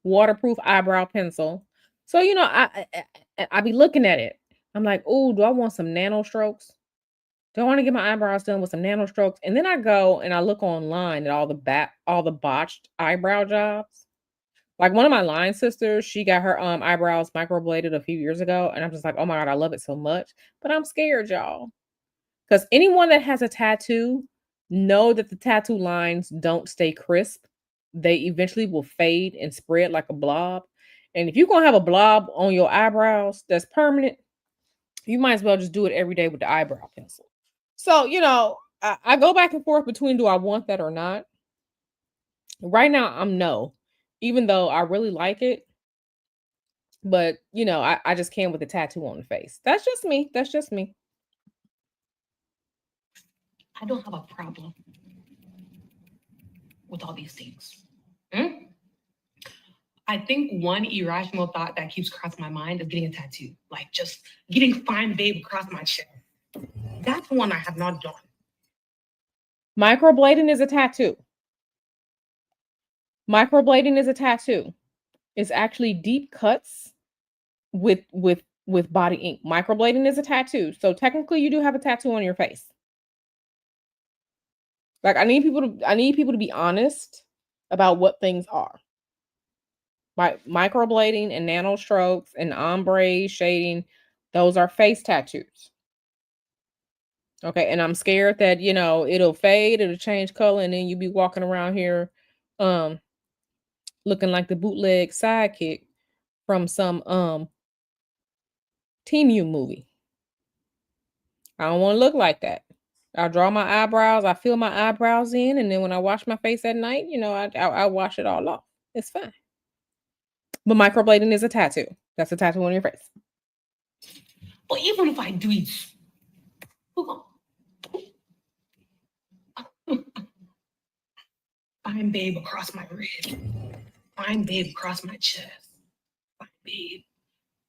waterproof eyebrow pencil. So, I be looking at it. I'm like, "Oh, do I want some nano strokes? Do I want to get my eyebrows done with some nano strokes?" And then I go and I look online at all the botched eyebrow jobs. Like one of my line sisters, she got her eyebrows microbladed a few years ago, and I'm just like, "Oh my god, I love it so much." But I'm scared, y'all. Because anyone that has a tattoo know that the tattoo lines don't stay crisp. They eventually will fade and spread like a blob. And if you're gonna have a blob on your eyebrows that's permanent, you might as well just do it every day with the eyebrow pencil. So, I go back and forth between do I want that or not. Right now, I'm no, even though I really like it, but I just can't with the tattoo on the face. That's just me. That's just me. I don't have a problem with all these things. Hmm? I think one irrational thought that keeps crossing my mind is getting a tattoo, like just getting fine babe across my chest. That's one I have not done. Microblading is a tattoo. Microblading is a tattoo. It's actually deep cuts with body ink. Microblading is a tattoo. So technically you do have a tattoo on your face. Like I need people to be honest about what things are. Microblading and nano strokes and ombre shading, those are face tattoos. Okay, and I'm scared that, it'll fade, it'll change color, and then you be walking around here um looking like the bootleg sidekick from some Team U movie. I don't want to look like that. I draw my eyebrows, I fill my eyebrows in, and then when I wash my face at night, I wash it all off. It's fine. But microblading is a tattoo. That's a tattoo on your face. But even if I do it, fine babe across my rib, fine babe across my chest, fine babe.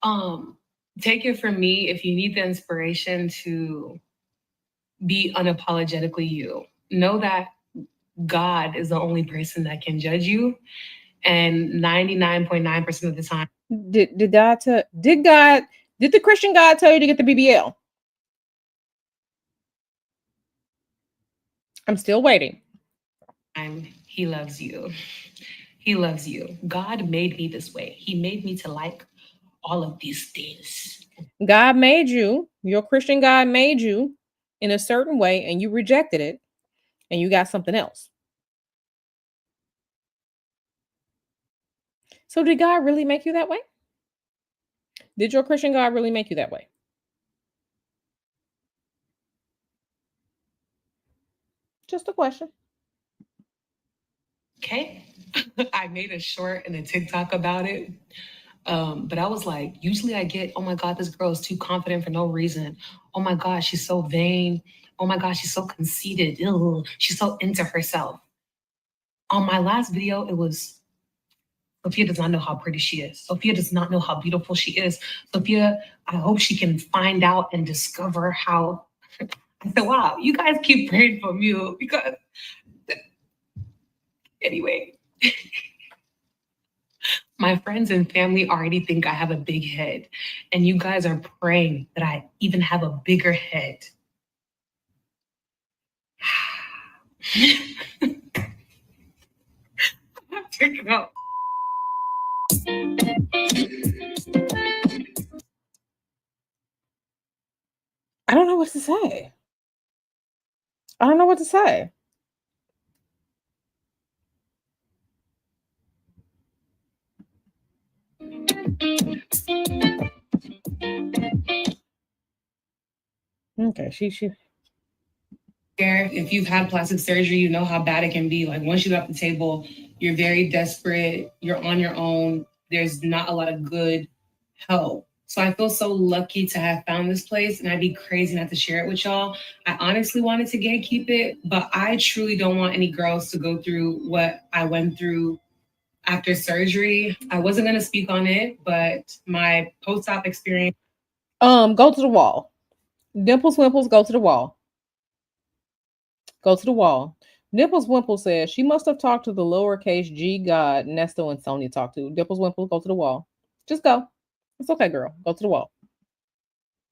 Um, Take it from me if you need the inspiration to be unapologetically you. Know that God is the only person that can judge you, and 99.9% of the time, Did God tell did the Christian God tell you to get the BBL? I'm still waiting. He loves you. He loves you. God made me this way. He made me to like all of these things. God made you, your Christian God made you in a certain way and you rejected it and you got something else. So did God really make you that way? Did your Christian God really make you that way? Just a question. Okay. I made a short and a TikTok about it. But I was like, usually I get, oh my God, this girl is too confident for no reason. Oh my God, she's so vain. Oh my God, she's so conceited. Ew, she's so into herself. On my last video, it was Sophia does not know how pretty she is. Sophia does not know how beautiful she is. Sophia, I hope she can find out and discover how. I said, wow, you guys keep praying for me because, anyway, my friends and family already think I have a big head, and you guys are praying that I even have a bigger head. Check it out. I don't know what to say. I don't know what to say. Okay, she If you've had plastic surgery, you know how bad it can be. Like once you get off the table, you're very desperate. You're on your own. There's not a lot of good help. So I feel so lucky to have found this place, and I'd be crazy not to share it with y'all. I honestly wanted to gatekeep it, but I truly don't want any girls to go through what I went through after surgery. I wasn't going to speak on it, but my post-op experience. Go to the wall. Dimples Wimples, go to the wall. Go to the wall. Dimples Wimple says she must have talked to the lowercase g god Nesto and Sonia talked to. Dimples Wimple, go to the wall. Just go. It's okay, girl. Go to the wall.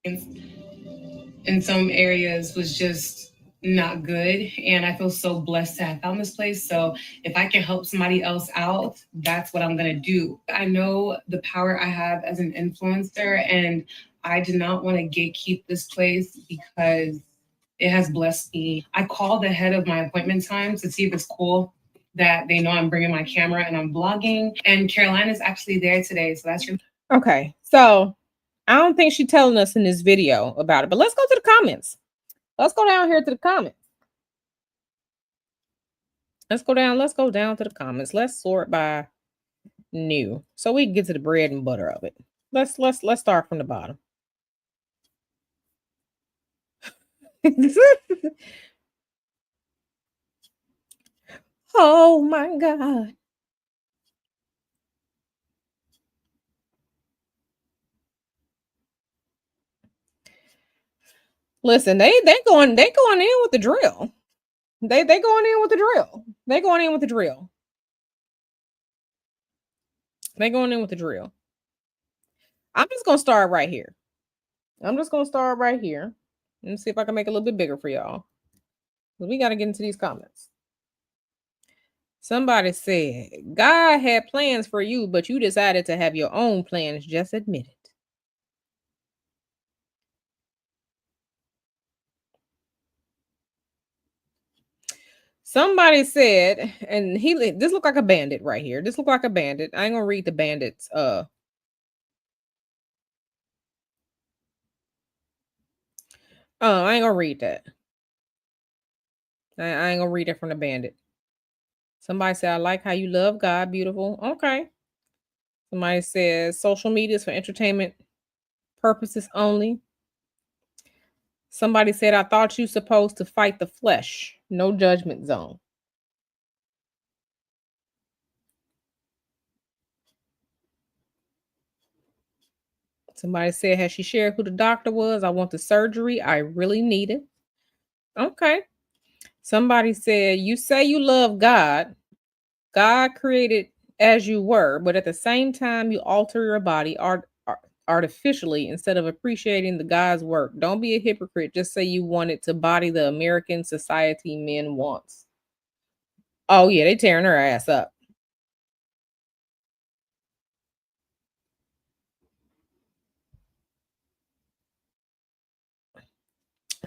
In some areas was just not good. And I feel so blessed to have found this place. So if I can help somebody else out, that's what I'm going to do. I know the power I have as an influencer, and I do not want to gatekeep this place because it has blessed me. I call the head of my appointment times to see if it's cool that they know I'm bringing my camera and I'm vlogging. And Caroline is actually there today. So that's your. Okay. So I don't think she's telling us in this video about it, but let's go to the comments. Let's go down here to the comments. Let's go down. Let's go down to the comments. Let's sort by new so we can get to the bread and butter of it. Let's start from the bottom. Oh my god. Listen, they going in with the drill. They going in with the drill. They going in with the drill. They going in with the drill. I'm just gonna start right here. I'm just gonna start right here and see if I can make it a little bit bigger for y'all. We got to get into these comments. Somebody said, God had plans for you, but you decided to have your own plans. Just admit it. Somebody said, and this look like a bandit right here. This look like a bandit. I ain't gonna read the bandits. I ain't gonna read that. I ain't gonna read it from the bandit. Somebody said, I like how you love God. Beautiful. Okay. Somebody says social media is for entertainment purposes only. Somebody said, I thought you supposed to fight the flesh. No judgment zone. Somebody said, has she shared who the doctor was? I want the surgery. I really need it. Okay. Somebody said, you say you love God. God created as you were, but at the same time, you alter your body artificially instead of appreciating the God's work. Don't be a hypocrite. Just say you wanted to body the American society men wants. Oh, yeah, they tearing her ass up.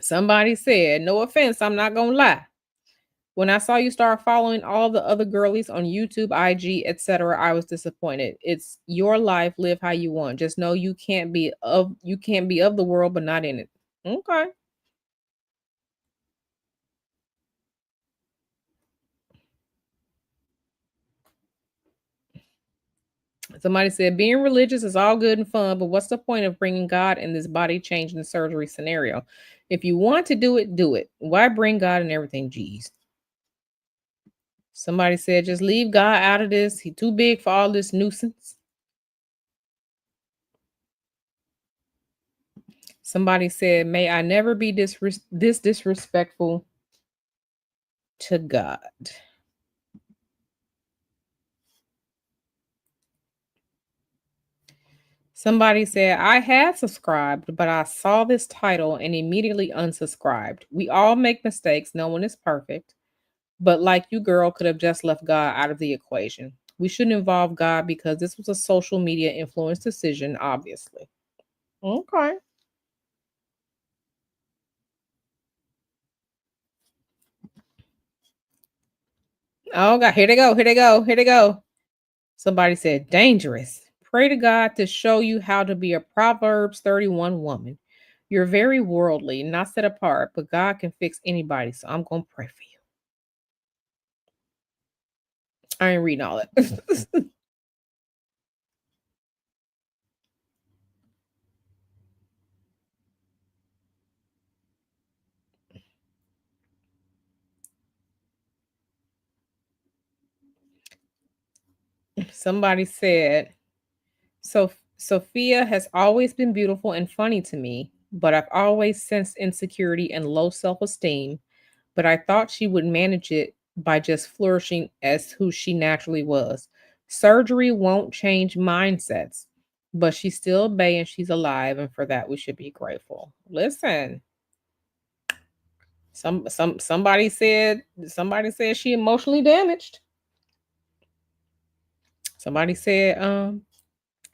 Somebody said, no offense, I'm not going to lie. When I saw you start following all the other girlies on YouTube, IG, etc., I was disappointed. It's your life, live how you want. Just know you can't be of the world but not in it. Okay. Somebody said being religious is all good and fun, but what's the point of bringing God in this body changing surgery scenario? If you want to do it, do it. Why bring God in everything? Geez. Somebody said just leave God out of this. He too big for all this nuisance. Somebody said, may I never be this disrespectful to God. Somebody said, I had subscribed, but I saw this title and immediately unsubscribed. We all make mistakes. No one is perfect. But like you, girl, could have just left God out of the equation. We shouldn't involve God because this was a social media influence decision, obviously. Okay. Oh, God. Here they go. Here they go. Here they go. Somebody said, dangerous. Pray to God to show you how to be a Proverbs 31 woman. You're very worldly, not set apart, but God can fix anybody. So I'm going to pray for you. I ain't reading all that. Somebody said, so Sophia has always been beautiful and funny to me, but I've always sensed insecurity and low self esteem. But I thought she would manage it by just flourishing as who she naturally was. Surgery won't change mindsets, but she's still a bae and she's alive, and for that we should be grateful. Listen, somebody said she emotionally damaged. Somebody said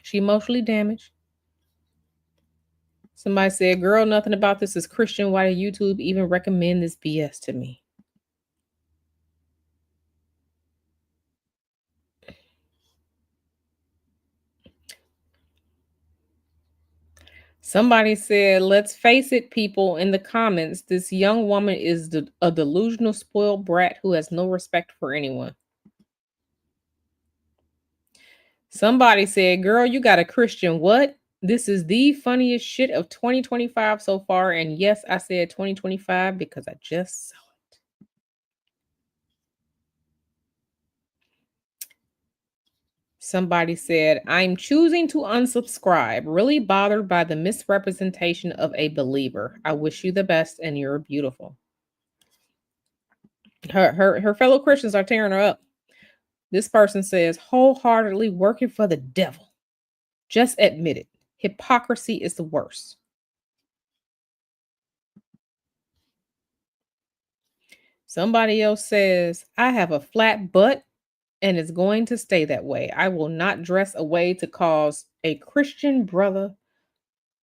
she emotionally damaged. Somebody said, "Girl, nothing about this is Christian. Why did YouTube even recommend this BS to me?" Somebody said, "Let's face it, people," in the comments, this young woman is a delusional, spoiled brat who has no respect for anyone. Somebody said, "Girl, you got a Christian what? This is the funniest shit of 2025 so far." And yes, I said 2025 because I just saw it. Somebody said, "I'm choosing to unsubscribe. Really bothered by the misrepresentation of a believer. I wish you the best and you're beautiful." Her fellow Christians are tearing her up. This person says, "Wholeheartedly working for the devil. Just admit it. Hypocrisy is the worst." Somebody else says, "I have a flat butt and it's going to stay that way. I will not dress away to cause a Christian brother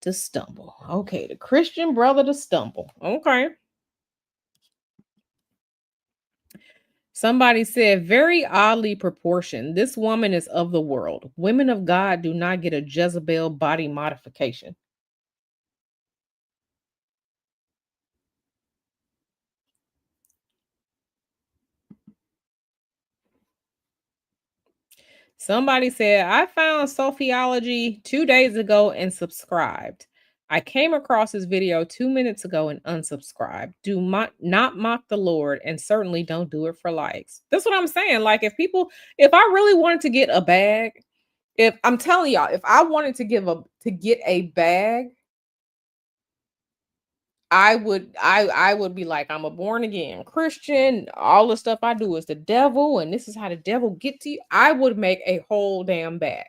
to stumble." Okay, the Christian brother to stumble. Okay. Somebody said, "Very oddly proportioned. This woman is of the world. Women of God do not get a Jezebel body modification." Somebody said, "I found Sophiology 2 days ago and subscribed. I came across this video 2 minutes ago and unsubscribed. Not mock the Lord and certainly don't do it for likes." That's what I'm saying. Like, if I really wanted to get a bag, if I'm telling y'all, if I wanted to get a bag, I would be like, "I'm a born again Christian. All the stuff I do is the devil, and this is how the devil get to you." I would make a whole damn bag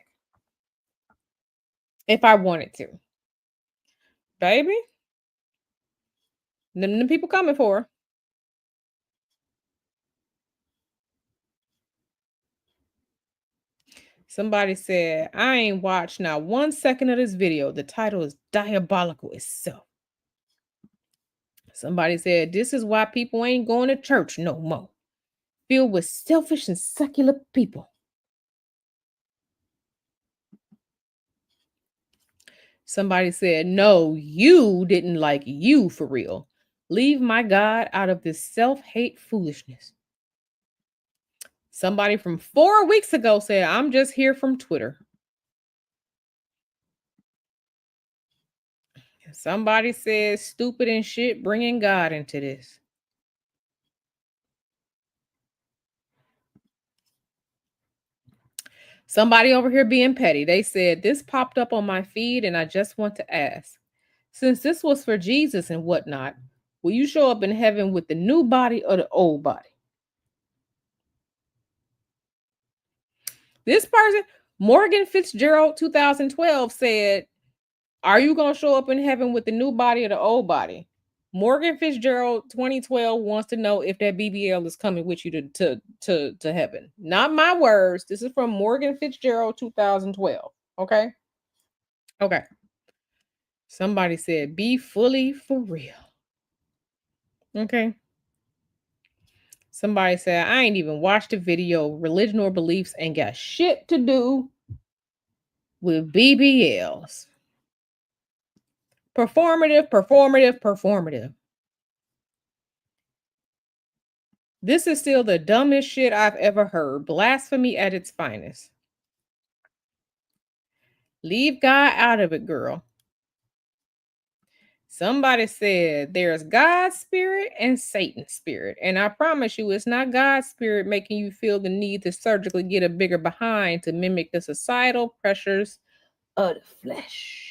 if I wanted to. Baby, them people coming for her. Somebody said, "I ain't watched not 1 second of this video. The title is diabolical itself." Somebody said, "This is why people ain't going to church no more. Filled with selfish and secular people." Somebody said, "No, you didn't like you for real. Leave my God out of this self-hate foolishness." Somebody from 4 weeks ago said, "I'm just here from Twitter." Somebody said, "Stupid and shit, bringing God into this." Somebody over here being petty. They said, "This popped up on my feed and I just want to ask, since this was for Jesus and whatnot, will you show up in heaven with the new body or the old body?" This person, Morgan Fitzgerald 2012, said, "Are you going to show up in heaven with the new body or the old body?" Morgan Fitzgerald 2012 wants to know if that BBL is coming with you to heaven. Not my words. This is from Morgan Fitzgerald 2012. Okay? Okay. Somebody said, "Be fully for real." Okay. Somebody said, "I ain't even watched the video. Religion or beliefs ain't got shit to do with BBLs. Performative, performative, performative." This is still the dumbest shit I've ever heard. Blasphemy at its finest. Leave God out of it, girl. Somebody said there's God's spirit and Satan's spirit. And I promise you, it's not God's spirit making you feel the need to surgically get a bigger behind to mimic the societal pressures of the flesh.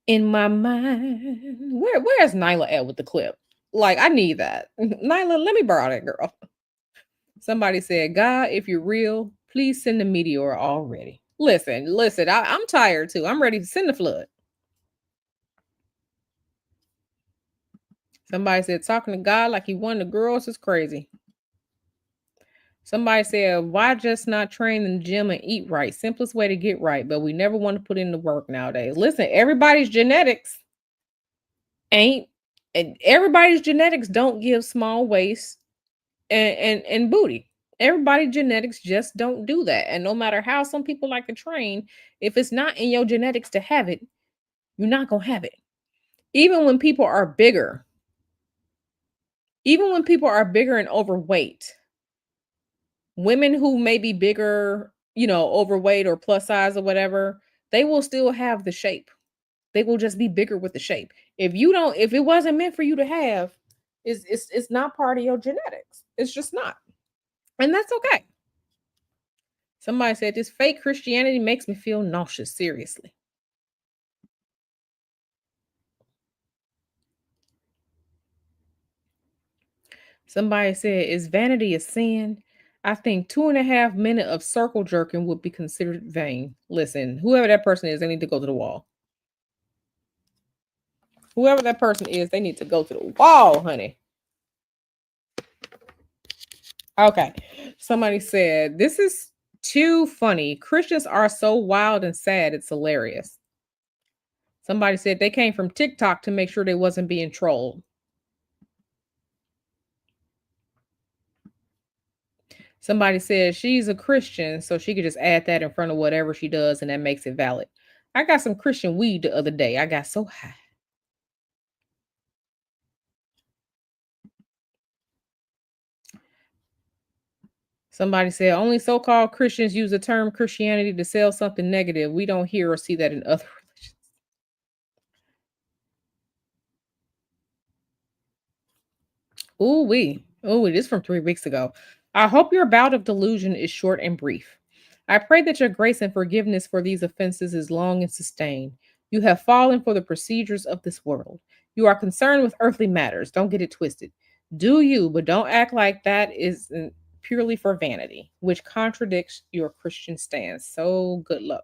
In my mind. Where's Nyla at with the clip? Like, I need that. Nyla, let me borrow that girl. Somebody said, God, if you're real, please send the meteor already. Listen, I'm tired too. I'm ready to send the flood. Somebody said, talking to God like he won the girls is crazy. Somebody said, why just not train in the gym and eat right? Simplest way to get right, but we never want to put in the work nowadays. Listen, everybody's genetics ain't, and everybody's genetics don't give small waist and booty. Everybody genetics just don't do that. And no matter how some people like to train, if it's not in your genetics to have it, you're not gonna have it. Even when people are bigger, even when people are bigger and overweight, women who may be bigger, overweight or plus size or whatever, they will still have the shape. They will just be bigger with the shape. If it wasn't meant for you to have, it's not part of your genetics. It's just not. And that's okay. Somebody said this fake Christianity makes me feel nauseous. Seriously. Somebody said, is vanity a sin? I think 2.5 minutes of circle jerking would be considered vain. Listen, whoever that person is, they need to go to the wall. Whoever that person is, they need to go to the wall, honey. Okay. Somebody said, this is too funny. Christians are so wild and sad, it's hilarious. Somebody said they came from TikTok to make sure they wasn't being trolled. Somebody said she's a Christian, so she could just add that in front of whatever she does, and that makes it valid. I got some Christian weed the other day. I got so high. Somebody said only so called Christians use the term Christianity to sell something negative. We don't hear or see that in other religions. Ooh, this from 3 weeks ago. I hope your bout of delusion is short and brief. I pray that your grace and forgiveness for these offenses is long and sustained. You have fallen for the procedures of this world. You are concerned with earthly matters. Don't get it twisted. Do you, but don't act like that is purely for vanity, which contradicts your Christian stance. So good luck.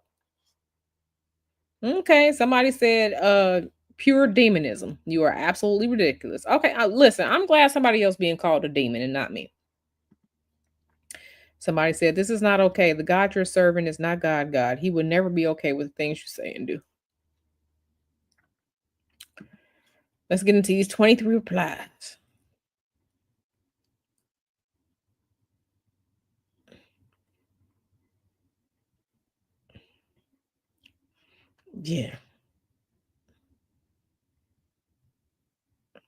Okay, somebody said pure demonism. You are absolutely ridiculous. Okay, listen, I'm glad somebody else being called a demon and not me. Somebody said this is not okay. The God you're serving is not God. He would never be okay with the things you say and do. Let's get into these 23 replies. Yeah.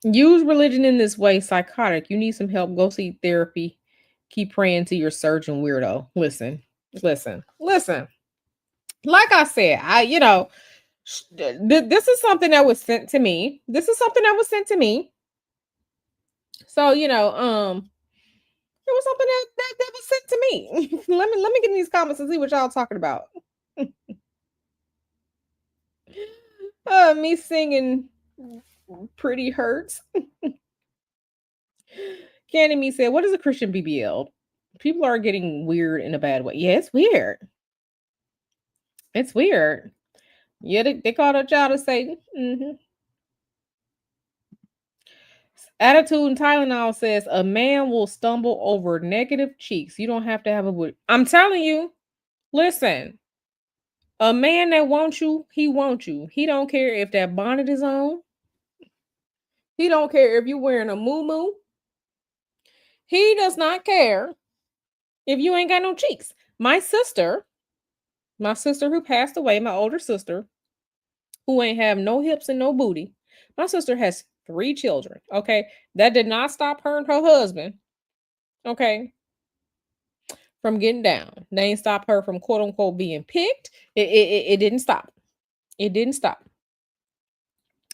Use religion in this way, psychotic. You need some help. Go see therapy. Keep praying to your surgeon, weirdo. Listen. Like I said, this is something that was sent to me. So, it was something that was sent to me. let me get in these comments and see what y'all talking about. Me singing pretty hurts. Candy Me said, what is a Christian BBL? People are getting weird in a bad way. Yeah, it's weird. It's weird. Yeah, they called a child of Satan. Attitude and Tylenol says a man will stumble over negative cheeks. You don't have to have a wood. I'm telling you, listen, a man that wants you, he wants you. He don't care if that bonnet is on. He don't care if you're wearing a moo. He does not care if you ain't got no cheeks. My sister who passed away, my older sister, who ain't have no hips and no booty. My sister has 3 children. Okay. That did not stop her and her husband. Okay. From getting down. They ain't stop her from quote unquote being picked. It didn't stop. It didn't stop.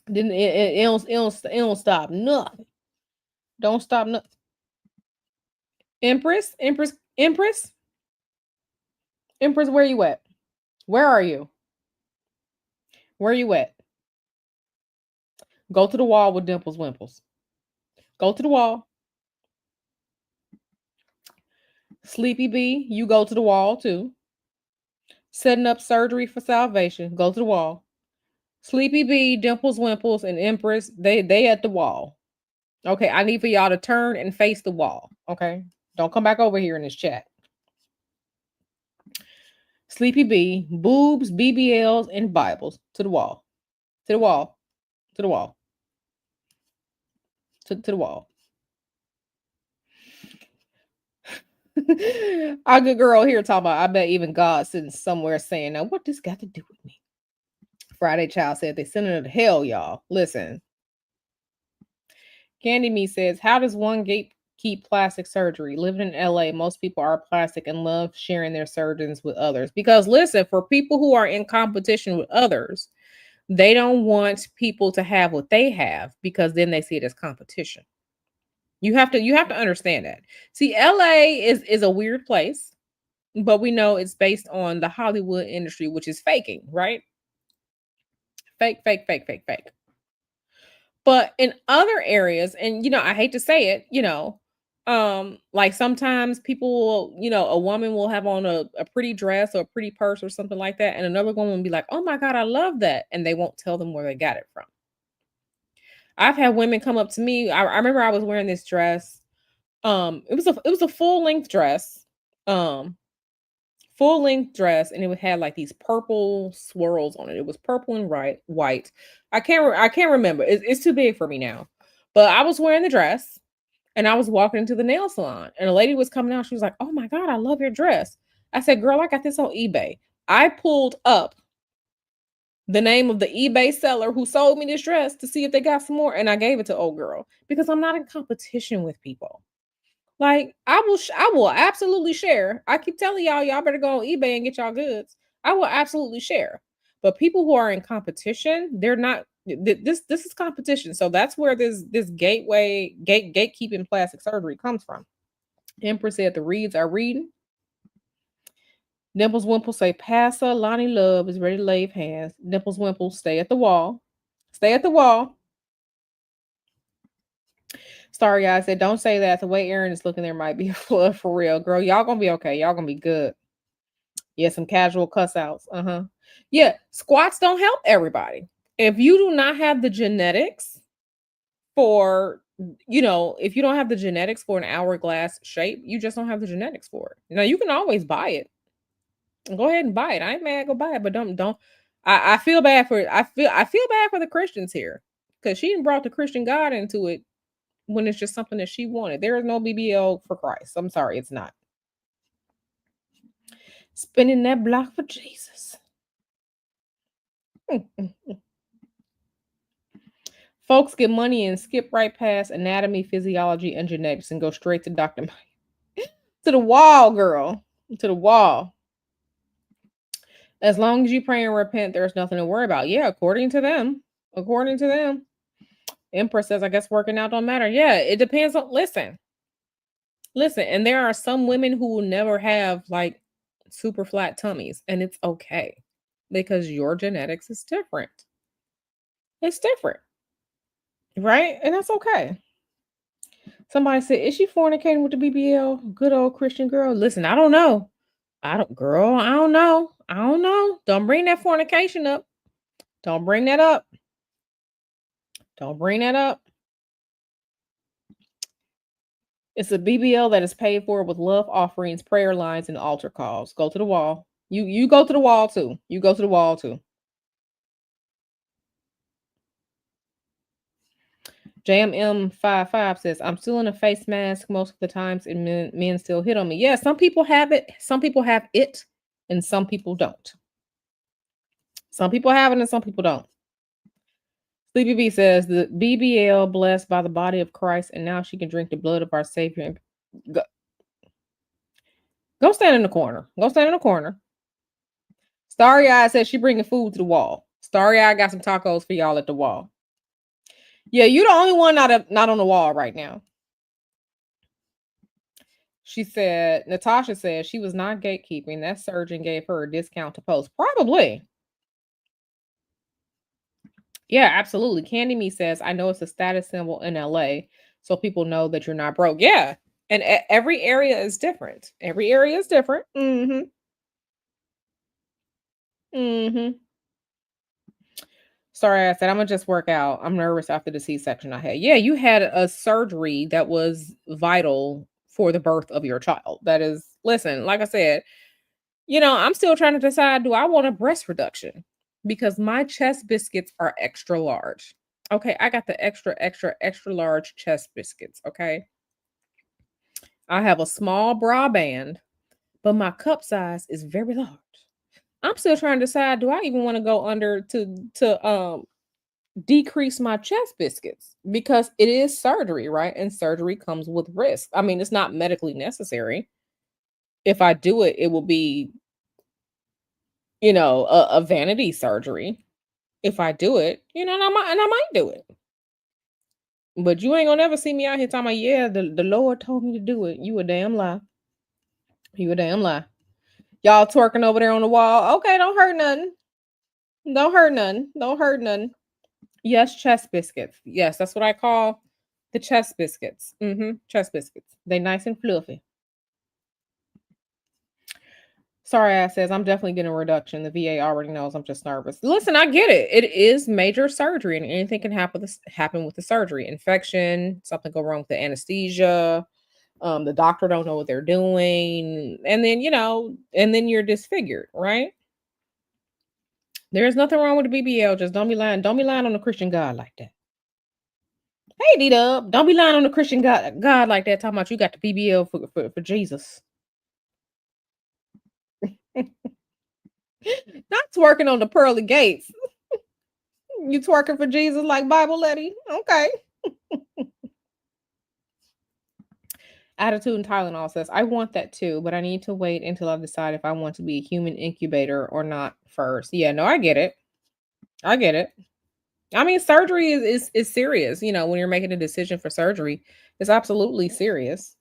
Didn't it don't stop nothing. Don't stop nothing. Empress. Empress, where you at? Where are you? Where you at? Go to the wall with Dimples Wimples. Go to the wall. Sleepy B, you go to the wall too. Setting up surgery for salvation. Go to the wall. Sleepy B, Dimples Wimples, and Empress, they at the wall. Okay, I need for y'all to turn and face the wall. Okay. Don't come back over here in this chat. Sleepy B, boobs, BBLs, and Bibles. To the wall. To the wall. To the wall. To the wall. Our good girl here talking about, I bet even God sitting somewhere saying, now what this got to do with me? Friday Child said they sending her to hell, y'all. Listen. Candy Me says, how does one keep plastic surgery? Living in LA, most people are plastic and love sharing their surgeons with others. Because listen, for people who are in competition with others, they don't want people to have what they have because then they see it as competition. You have to understand that. See, LA is a weird place, but we know it's based on the Hollywood industry, which is faking, right? Fake, fake, fake, fake, fake. But in other areas, and I hate to say it, like sometimes people will, a woman will have on a pretty dress or a pretty purse or something like that, and another woman will be like, oh my God, I love that. And they won't tell them where they got it from. I've had women come up to me. I remember I was wearing this dress. It was a full length dress. Um, Full length dress, and it would have like these purple swirls on it. It was purple and white. I can't remember. It's too big for me now. But I was wearing the dress, and I was walking into the nail salon, and a lady was coming out. She was like, "Oh my God, I love your dress." I said, "Girl, I got this on eBay." I pulled up the name of the eBay seller who sold me this dress to see if they got some more, and I gave it to old girl because I'm not in competition with people. Like, I will absolutely share. I keep telling y'all better go on eBay and get y'all goods. I will absolutely share. But people who are in competition, they're not this is competition. So that's where this gatekeeping plastic surgery comes from. Empress said the reads are reading. Nipples Wimple say Pastor Lonnie Love is ready to lay hands. Nipples Wimple stay at the wall. Stay at the wall. Sorry, guys. Said don't say that. The way Aaron is looking, there might be a flood for real, girl. Y'all gonna be okay. Y'all gonna be good. Yeah, some casual cuss outs. Uh-huh. Yeah, squats don't help everybody. If you do not have the genetics for, if you don't have the genetics for an hourglass shape, you just don't have the genetics for it. Now you can always buy it. Go ahead and buy it. I ain't mad, go buy it, but don't I feel bad for I feel bad for the Christians here. Because she brought the Christian God into it when it's just something that she wanted. There is no BBL for Christ. I'm sorry, it's not. Spinning that block for Jesus. Folks get money and skip right past anatomy, physiology, and genetics and go straight to Dr. Mike. To the wall, girl. To the wall. As long as you pray and repent, there's nothing to worry about. Yeah, according to them. According to them. Empress says, I guess working out don't matter. Yeah, it depends on listen, and there are some women who will never have like super flat tummies, and it's okay because your genetics is different. It's different, right? And that's okay. Somebody said, is she fornicating with the BBL? Good old Christian girl. Listen, I don't know. Girl, I don't know. I don't know. Don't bring that fornication up. Don't bring that up. Don't bring that up. It's a BBL that is paid for with love offerings, prayer lines, and altar calls. Go to the wall. You go to the wall too. You go to the wall too. JMM55 says, I'm still in a face mask most of the times, and men still hit on me. Yeah, some people have it. Some people have it, and some people don't. Some people have it, and some people don't. Sleepy B says, the BBL blessed by the body of Christ, and now she can drink the blood of our Savior. Go, go stand in the corner. Go stand in the corner. Starry Eye says she bringing food to the wall. Starry Eye got some tacos for y'all at the wall. Yeah, you the only one not on the wall right now. She said, Natasha said she was not gatekeeping. That surgeon gave her a discount to post. Probably. Yeah, absolutely. Candy Me says, I know it's a status symbol in LA, so people know that you're not broke. Yeah. And every area is different. Every area is different. Mm-hmm. Mm-hmm. Sorry, I said I'm gonna just work out. I'm nervous after the C-section I had. Yeah, you had a surgery that was vital for the birth of your child. That is, listen, like I said, I'm still trying to decide, do I want a breast reduction? Because my chest biscuits are extra large. Okay, I got the extra, extra, extra large chest biscuits. Okay. I have a small bra band, but my cup size is very large. I'm still trying to decide, do I even want to go under to decrease my chest biscuits because it is surgery, right? And surgery comes with risk. I mean, it's not medically necessary. If I do it, it will be, a vanity surgery. If I do it, and I might do it. But you ain't gonna never see me out here talking about, yeah, the Lord told me to do it. You a damn lie. You a damn lie. Y'all twerking over there on the wall. Okay, don't hurt nothing. Don't hurt nothing. Don't hurt nothing. Yes, chest biscuits. Yes, that's what I call the chest biscuits. Chest biscuits. They nice and fluffy. Sorry, ass says I'm definitely getting a reduction. The VA already knows. I'm just nervous. Listen, I get it. It is major surgery, and anything can happen with the surgery. Infection, something go wrong with the anesthesia. The doctor don't know what they're doing, and then and then you're disfigured, right? There's nothing wrong with the BBL. Just don't be lying. Don't be lying on the Christian God like that. Hey, D Dub, don't be lying on the Christian God like that. Talking about you got the BBL for Jesus. Not twerking on the pearly gates. You twerking for Jesus like Bible Letty? Okay. Attitude and Tylenol says, I want that too, but I need to wait until I decide if I want to be a human incubator or not first. Yeah, no, I get it. I get it. I mean, surgery is serious. When you're making a decision for surgery, it's absolutely serious.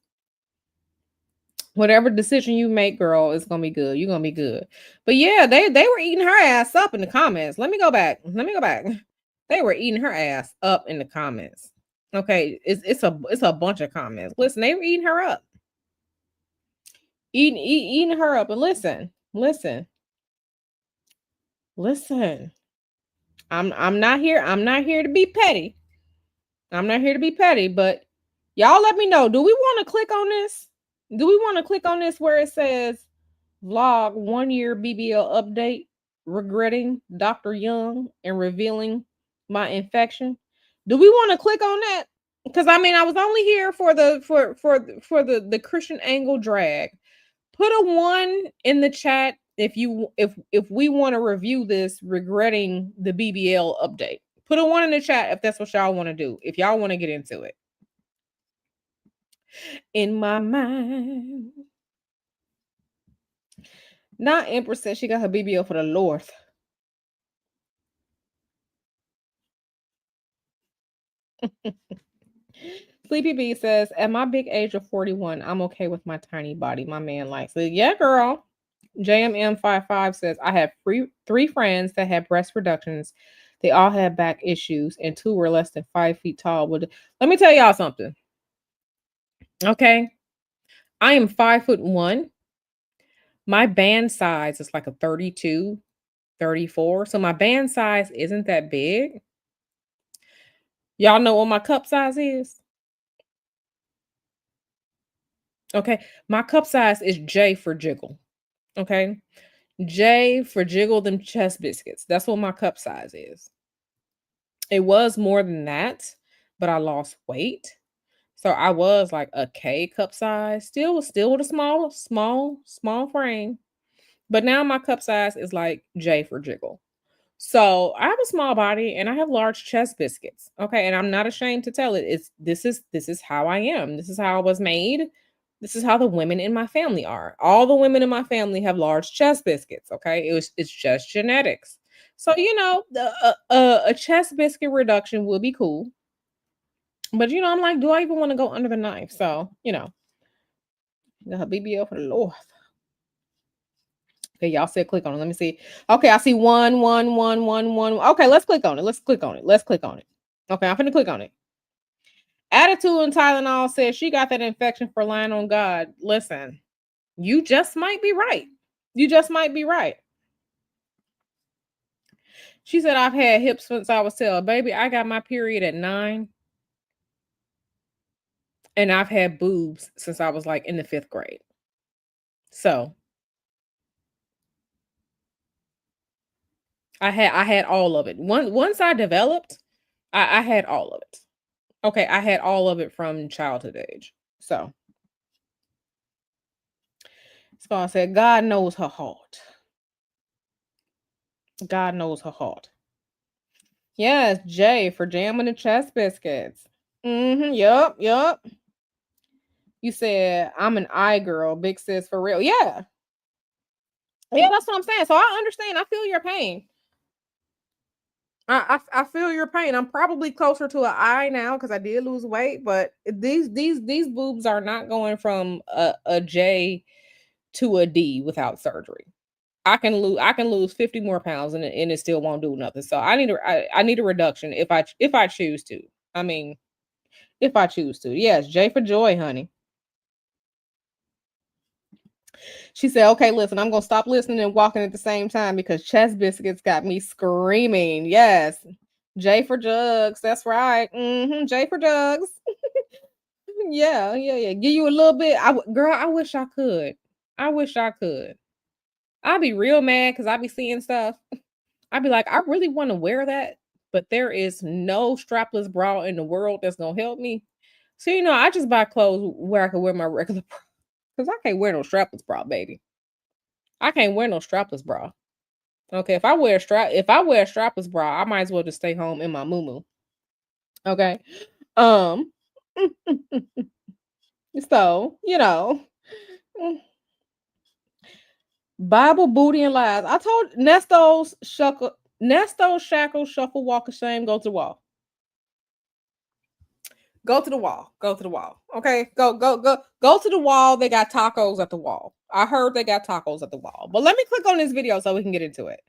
Whatever decision you make, girl, is gonna be good. You're gonna be good. But yeah, they were eating her ass up in the comments. Let me go back. Let me go back. They were eating her ass up in the comments. Okay, it's a bunch of comments. Listen, they were eating her up, eating her up. And listen. I'm not here. I'm not here to be petty. I'm not here to be petty, but y'all let me know. Do we want to click on this? Do we want to click on this where it says vlog 1 year BBL update, regretting Dr. Young and revealing my infection? Do we want to click on that? Because I mean, I was only here for the Christian angle drag. Put a one in the chat if we want to review this regretting the BBL update. Put a one in the chat if that's what y'all want to do. If y'all want to get into it. In my mind. Not Empress said she got her BBL for the Lord. Sleepy B says, at my big age of 41, I'm okay with my tiny body. My man likes it. Yeah, girl. JMM55 says, I have three friends that had breast reductions. They all had back issues, and two were less than 5 feet tall. Let me tell y'all something. Okay. I am 5'1". My band size is like a 32, 34. So my band size isn't that big. Y'all know what my cup size is? Okay. My cup size is J for jiggle. Okay. J for jiggle them chest biscuits. That's what my cup size is. It was more than that, but I lost weight. So I was like a K cup size. Still with a small frame. But now my cup size is like J for jiggle. So I have a small body and I have large chest biscuits. Okay. And I'm not ashamed to tell it. This is how I am. This is how I was made. This is how the women in my family are. All the women in my family have large chest biscuits. Okay. It's just genetics. So a chest biscuit reduction would be cool. But I'm like, do I even want to go under the knife? So Got her BBL for the Lord. Okay, y'all said click on it. Let me see. Okay, I see one, one, one, one, one. Okay, let's click on it. Let's click on it. Let's click on it. Okay, I'm finna click on it. Attitude and Tylenol says she got that infection for lying on God. Listen, you just might be right. You just might be right. She said, I've had hips since I was 12. Baby, I got my period at 9. And I've had boobs since I was like in the 5th grade. So I had all of it. Once I developed, I had all of it. Okay, I had all of it from childhood age. So I said, God knows her heart. God knows her heart. Yes, Jay for jamming the chest biscuits. Yup, yup. You said I'm an I girl, big sis for real. Yeah. Yeah, that's what I'm saying. So I understand. I feel your pain. I feel your pain. I'm probably closer to an I now because I did lose weight, but these boobs are not going from a J to a D without surgery. I can lose 50 more pounds and it still won't do nothing. So I need a reduction if I choose to. I mean, if I choose to. Yes, J for joy, honey. She said, "Okay, listen, I'm gonna stop listening and walking at the same time because chest biscuits got me screaming." Yes, J for jugs. That's right. J for jugs. Yeah, yeah, yeah. Give you a little bit. Girl, I wish I could. I wish I could. I'd be real mad because I'd be seeing stuff. I'd be like, I really want to wear that, but there is no strapless bra in the world that's gonna help me. So I just buy clothes where I can wear my regular bra because I can't wear no strapless bra, baby. I can't wear no strapless bra. Okay, if I wear a strapless bra, I might as well just stay home in my muumuu. Okay. Um so, Bible booty and lies. I told Nestos shackle shuffle walk of shame, go to the wall. Go to the wall. Go to the wall. Okay. Go to the wall. They got tacos at the wall. I heard they got tacos at the wall. But let me click on this video so we can get into it.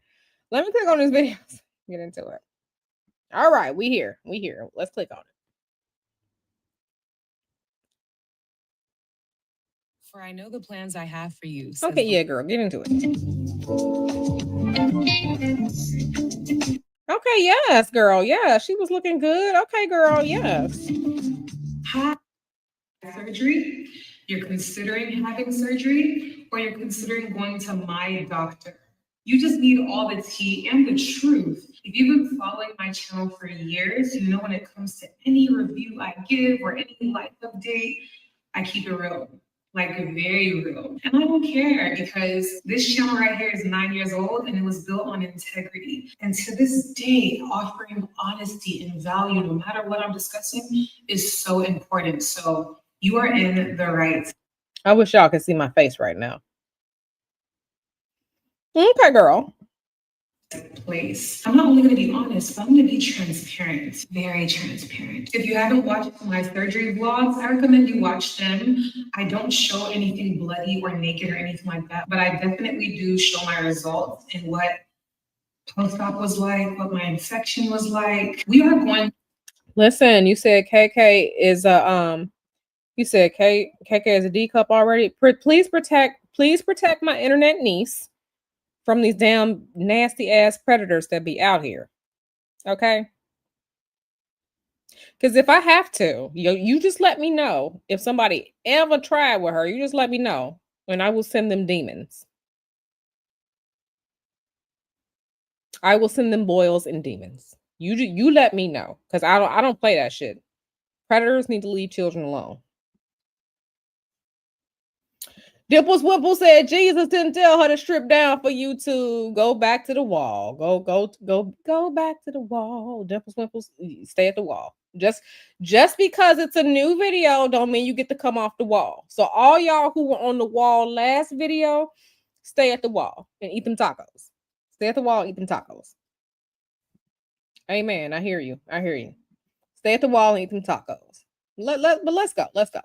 Let me click on this video. Get into it. All right, we here. We here. Let's click on it. For I know the plans I have for you. Okay, yeah, girl, get into it. Okay, yes, girl. Yeah, she was looking good. Okay, girl, yes. Have surgery, you're considering having surgery, or you're considering going to my doctor. You just need all the tea and the truth. If you've been following my channel for years, you know when it comes to any review I give or any life update, I keep it real, like very real. And I don't care because this channel right here is 9 years old and it was built on integrity. And to this day, offering honesty and value, no matter what I'm discussing, is so important. So you are in the right I wish y'all could see my face right now. Okay, girl. place. I'm not only going to be honest, but I'm going to be transparent, very transparent. If you haven't watched my surgery vlogs, I recommend you watch them. I don't show anything bloody or naked or anything like that, but I definitely do show my results and what post-op was like, what my infection was like. We are going. Listen, you said KK is a You said KK is a D cup already. Please protect my internet niece from these damn nasty ass predators that be out here. Okay? Because if I have to, you just let me know. If somebody ever tried with her, you just let me know, and I will send them demons. I will send them boils and demons. You let me know, because I don't play that shit. Predators need to leave children alone. Dimples Wimple said Jesus didn't tell her to strip down for you to go back to the wall. Go back to the wall. Dimples Wimples, stay at the wall. Just because it's a new video don't mean you get to come off the wall. So all y'all who were on the wall last video, stay at the wall and eat them tacos. Stay at the wall, eat them tacos. Amen. I hear you. I hear you. Stay at the wall and eat them tacos. But let's go. Let's go.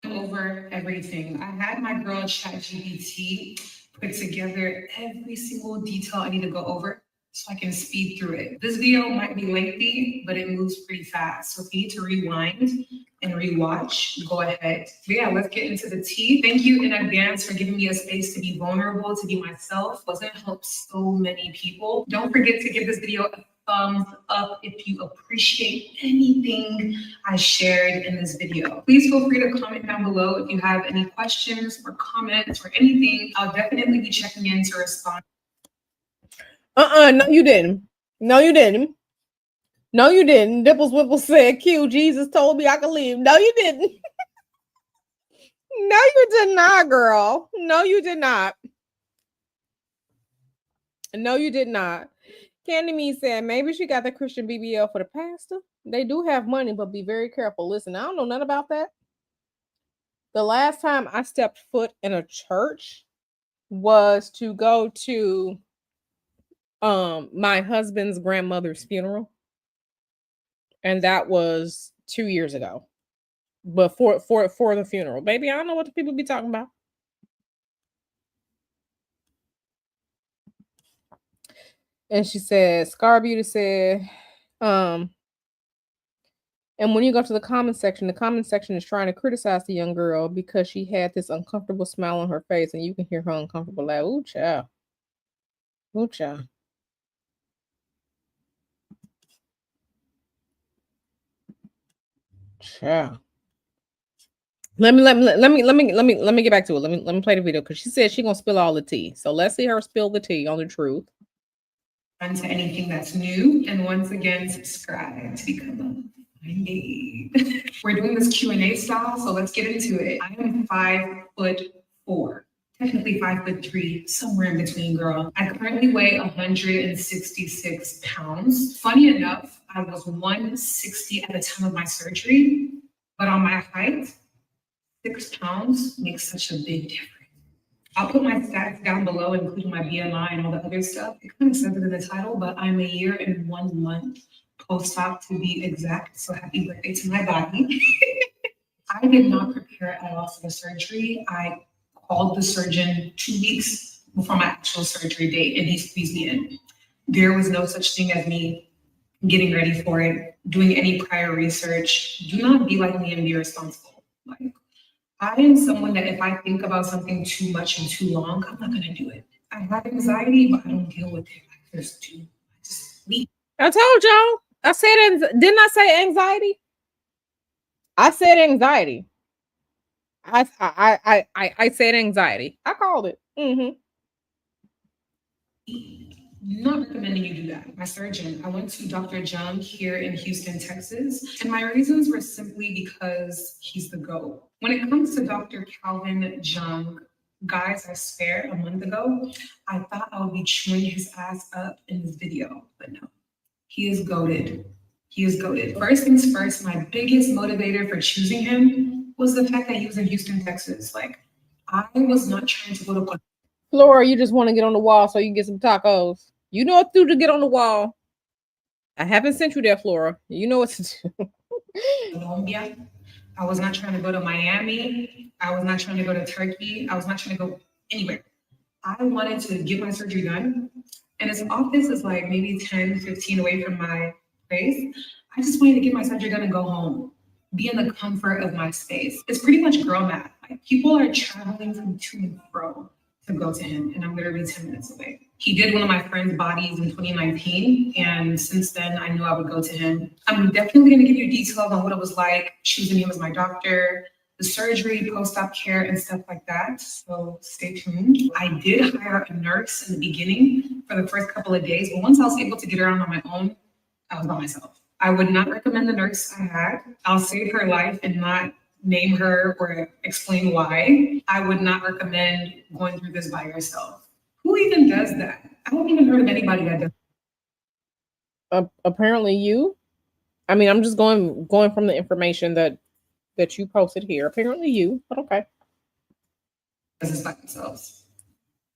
over everything. I had my girl ChatGPT put together every single detail I need to go over so I can speed through it. This video might be lengthy, but it moves pretty fast. So if you need to rewind and rewatch, go ahead. But yeah, let's get into the tea. Thank you in advance for giving me a space to be vulnerable, to be myself. Wasn't help so many people. Don't forget to give this video a thumbs up if you appreciate anything I shared in this video. Please feel free to comment down below if you have any questions or comments or anything. I'll definitely be checking in to respond. No, you didn't. No, you didn't. No, you didn't. Dipples Whipple said, Q, Jesus told me I could leave. No, you didn't. No, you did not, girl. No, you did not. No, you did not. Candy Me said maybe she got the Christian BBL for the pastor. They do have money, but be very careful. Listen, I don't know nothing about that. The last time I stepped foot in a church was to go to my husband's grandmother's funeral, and that was 2 years ago. But for the funeral, baby, I don't know what the people be talking about. And she said, Scar Beauty said, and when you go to the comment section is trying to criticize the young girl because she had this uncomfortable smile on her face, and you can hear her uncomfortable laugh. Ooh, child. Ooh, child. Child. Let me get back to it. Let me play the video because she said she's gonna spill all the tea. So let's see her spill the tea on the truth. To anything that's new, and once again, subscribe to become a babe. We're doing this Q&A style, so let's get into it. I am 5'4", technically 5'3", somewhere in between, girl. I currently weigh 166 pounds. Funny enough, I was 160 at the time of my surgery, but on my height, 6 pounds makes such a big difference. I'll put my stats down below, including my BMI and all the other stuff. It kind of says it in the title, but I'm a year and 1 month post-op to be exact. So happy birthday to my body. I did not prepare at all for the surgery. I called the surgeon 2 weeks before my actual surgery date, and he squeezed me in. There was no such thing as me getting ready for it, doing any prior research. Do not be like me and be responsible. Like, I am someone that if I think about something too much and too long, I'm not gonna do it. I have anxiety, but I don't deal with it. I just leave. I told y'all. I said, didn't I say anxiety? I said anxiety. I said anxiety. I called it. Not recommending you do that. My surgeon, I went to Dr. Jung here in Houston, Texas, and my reasons were simply because he's the GOAT. When it comes to Dr. Calvin Jung, guys, I swear, a month ago, I thought I would be chewing his ass up in this video, but no, he is goated. He is goated. First things first, my biggest motivator for choosing him was the fact that he was in Houston, Texas. Like, I was not trying to go to Flora, you just want to get on the wall so you can get some tacos. You know what to do to get on the wall. I haven't sent you there, Flora. You know what to do. Colombia. I was not trying to go to Miami. I was not trying to go to Turkey. I was not trying to go anywhere. I wanted to get my surgery done. And his office is like maybe 10, 15 away from my place. I just wanted to get my surgery done and go home, be in the comfort of my space. It's pretty much girl math. Like, people are traveling from to and fro to go to him, and I'm literally 10 minutes away. He did one of my friend's bodies in 2019, and since then I knew I would go to him. I'm definitely going to give you details on what it was like choosing him as my doctor, the surgery, post-op care, and stuff like that. So stay tuned. I did hire a nurse in the beginning for the first couple of days, but once I was able to get around on my own, I was by myself. I would not recommend the nurse I had. I'll save her life and not name her or explain why. I would not recommend going through this by yourself. Who even does that? I haven't even heard of anybody that does. Apparently you. I mean, I'm just going from the information that you posted here. Apparently you, but okay. Does this by themselves.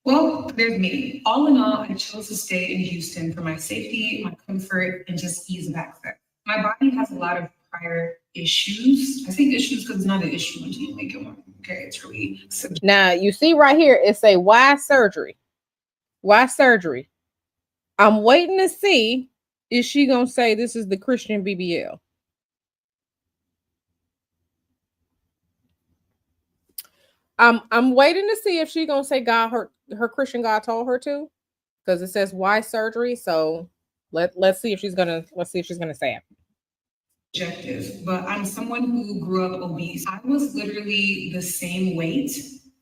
Well, there's me. All in all, I chose to stay in Houston for my safety, my comfort, and just ease of access. My body has a lot of prior issues. I say issues because it's not an issue until you make it one. Okay, it's really Now you see right here, it say why surgery? Why surgery? I'm waiting to see is she gonna say this is the Christian BBL. I'm waiting to see if she gonna say God her Christian God told her to, because it says why surgery. So let's see if she's gonna say it. objective, but I'm someone who grew up obese. I was literally the same weight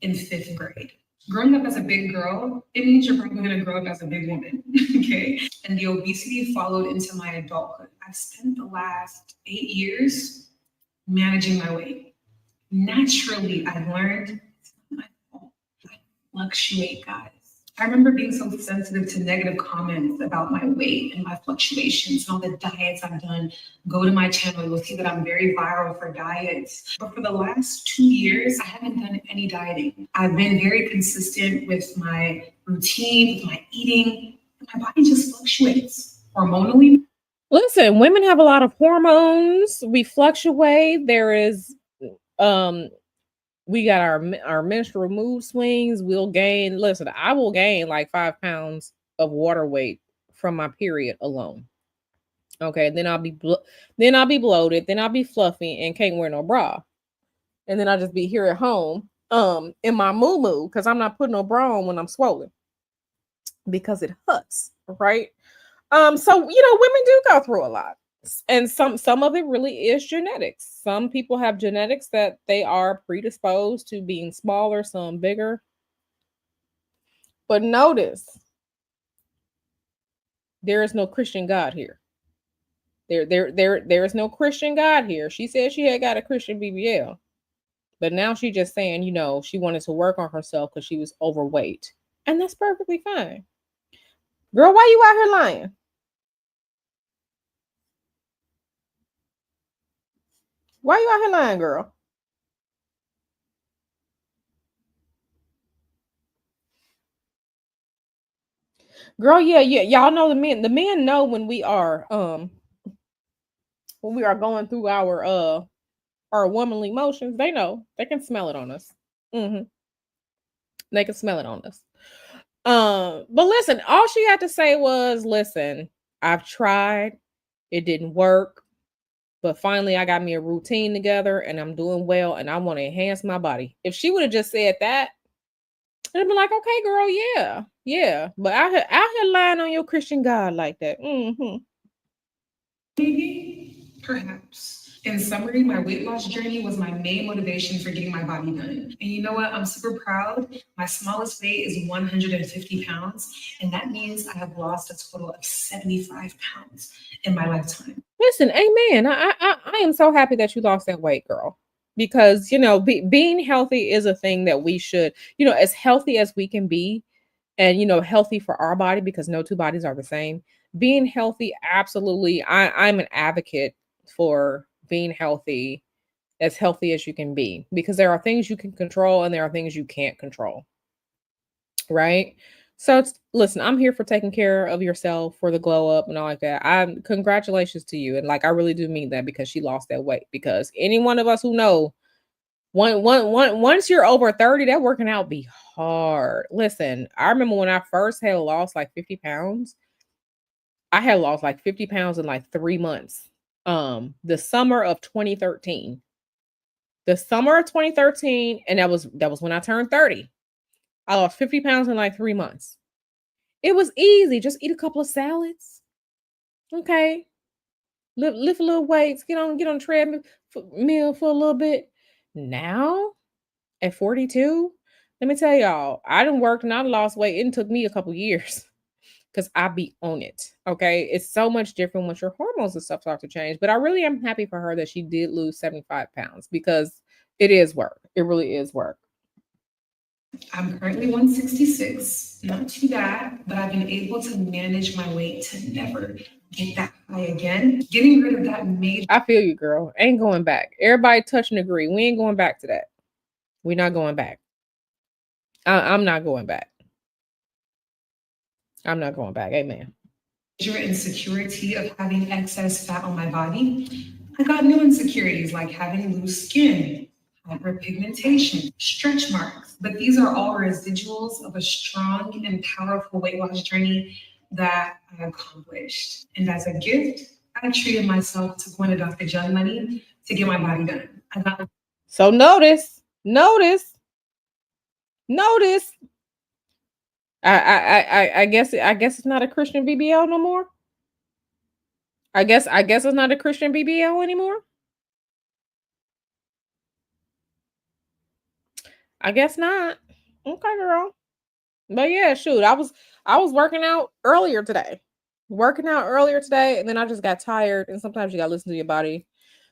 in fifth grade. Growing up as a big girl, it means you're probably going to grow up as a big woman. Okay. And the obesity followed into my adulthood. I've spent the last 8 years managing my weight. Naturally, I've learned it's not my fault. I fluctuate, guys. I remember being so sensitive to negative comments about my weight and my fluctuations and all the diets I've done. Go to my channel, you'll see that I'm very viral for diets. But for the last 2 years, I haven't done any dieting. I've been very consistent with my routine, with my eating. My body just fluctuates hormonally. Listen, women have a lot of hormones. We fluctuate. There is um we got our menstrual mood swings. We'll gain. Listen, I will gain like 5 pounds of water weight from my period alone. Okay, then then I'll be bloated. Then I'll be fluffy and can't wear no bra. And then I'll just be here at home, in my moo because I'm not putting no bra on when I'm swollen because it hurts, right? So women do go through a lot, and some of it really is genetics. Some people have genetics that they are predisposed to being smaller, some bigger. But notice, there is no Christian God here. There is no Christian God here. She said she had got a Christian BBL, but now she's just saying, she wanted to work on herself because she was overweight, and that's perfectly fine. Girl, why you out here lying? Why you out here lying, girl? Girl, yeah, yeah. Y'all know the men. The men know when we are going through our womanly emotions. They know. They can smell it on us. Hmm. They can smell it on us. But listen, all she had to say was, listen, I've tried, it didn't work. But finally I got me a routine together and I'm doing well and I want to enhance my body. If she would have just said that, it'd be like, okay, girl, yeah, yeah. But out here lying on your Christian God like that. Mm-hmm. Maybe, perhaps. In summary, my weight loss journey was my main motivation for getting my body done. And you know what? I'm super proud. My smallest weight is 150 pounds, and that means I have lost a total of 75 pounds in my lifetime. Listen, amen. I am so happy that you lost that weight, girl. Because being healthy is a thing that we should, as healthy as we can be, and healthy for our body because no two bodies are the same. Being healthy, absolutely. I'm an advocate for being healthy, as healthy as you can be, because there are things you can control and there are things you can't control, right? So listen, I'm here for taking care of yourself, for the glow up and all like that. I Congratulations to you, and like I really do mean that, because she lost that weight. Because any one of us who know, once you're over 30, that working out be hard. Listen, I remember when I first had lost like 50 pounds. I had lost like 50 pounds in like 3 months. The summer of 2013. The summer of 2013, and that was when I turned 30. I lost 50 pounds in like 3 months. It was easy. Just eat a couple of salads. Okay. Lift a little weights, get on treadmill meal for a little bit. Now at 42, let me tell y'all, I done worked and I lost weight. It took me a couple years because I be on it. Okay. It's so much different once your hormones and stuff start to change. But I really am happy for her that she did lose 75 pounds, because it is work. It really is work. I'm currently 166, not too bad, but I've been able to manage my weight to never get that high again. Getting rid of that major. I feel you, girl. Ain't going back. Everybody touch and agree. We ain't going back to that. We're not going back. I'm not going back. I'm not going back. Amen. Insecurity of having excess fat on my body, I got new insecurities like having loose skin, hyperpigmentation, stretch marks. But these are all residuals of a strong and powerful weight loss journey that I accomplished. And as a gift, I treated myself to going to Dr. John Money to get my body done. I got So notice. I guess it's not a Christian BBL no more. I guess it's not a Christian BBL anymore. I guess not. Okay, girl. But yeah, shoot, I was working out earlier today. Working out earlier today, and then I just got tired. And sometimes you gotta listen to your body.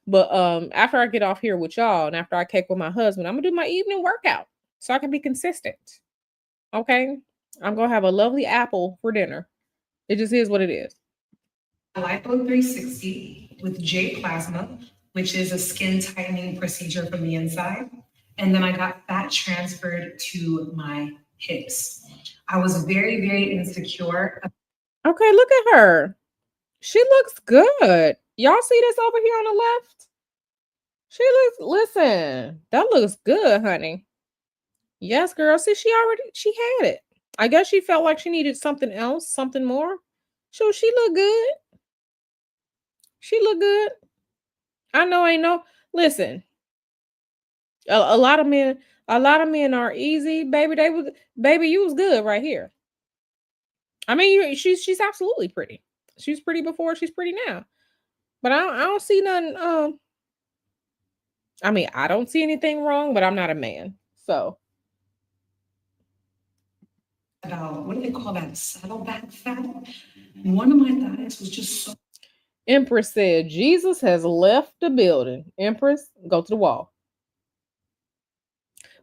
But after I get off here with y'all, and after I cake with my husband, I'm gonna do my evening workout so I can be consistent. Okay, I'm gonna have a lovely apple for dinner. It just is what it is. Lipo 360 with J Plasma, which is a skin tightening procedure from the inside. And then I got fat transferred to my hips. I was very, very insecure. Okay, look at her. She looks good. Y'all see this over here on the left? She looks. Listen, that looks good, honey. Yes, girl. See, she had it. I guess she felt like she needed something else, something more. So she looked good. She looked good. I know ain't no listen, a lot of men are easy, baby. Baby, you was good right here. I mean, she's absolutely pretty. She's pretty before, she's pretty now. But I don't see nothing. I mean, I don't see anything wrong, but I'm not a man, so About what do they call that? Saddleback fat. One of my thighs was just so Empress said Jesus has left the building. Empress, go to the wall.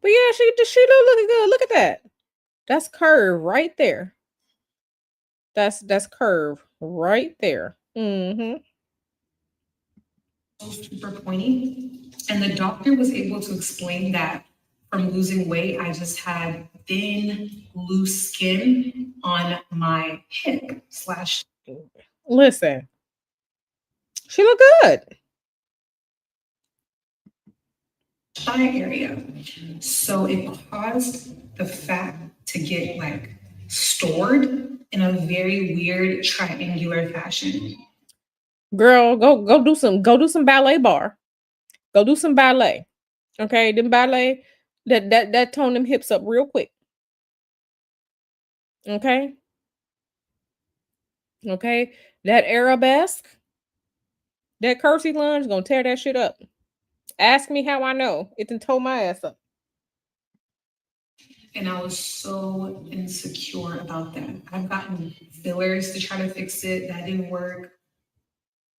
But yeah, she looking good. Look at that. That's curve right there. That's curve right there. Mm-hmm. super pointy. And the doctor was able to explain that from losing weight, I just had thin, loose skin on my hip slash Listen, she look good. thigh area. So it caused the fat to get like stored in a very weird triangular fashion. Girl, go do some ballet bar. Go do some ballet. Okay, them ballet that tone them hips up real quick. Okay, okay. That arabesque, that curtsy lunge gonna tear that shit up. Ask me how I know. It done tore my ass up. And I was so insecure about that. I've gotten fillers to try to fix it. That didn't work.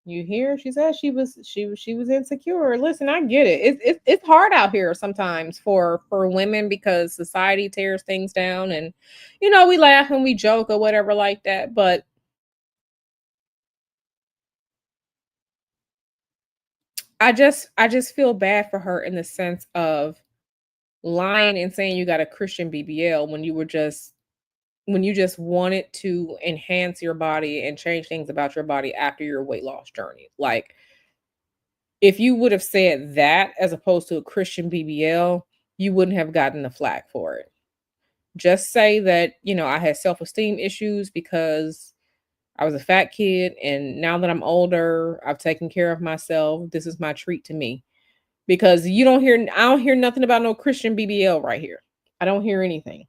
You hear? She said she was insecure. Listen, I get it. It's hard out here sometimes for women because society tears things down, and we laugh and we joke or whatever like that. But I just feel bad for her in the sense of lying and saying you got a Christian BBL when you just wanted to enhance your body and change things about your body after your weight loss journey. Like, if you would have said that as opposed to a Christian BBL, you wouldn't have gotten the flack for it. Just say that, I had self esteem issues because I was a fat kid. And now that I'm older, I've taken care of myself. This is my treat to me. Because I don't hear nothing about no Christian BBL right here. I don't hear anything.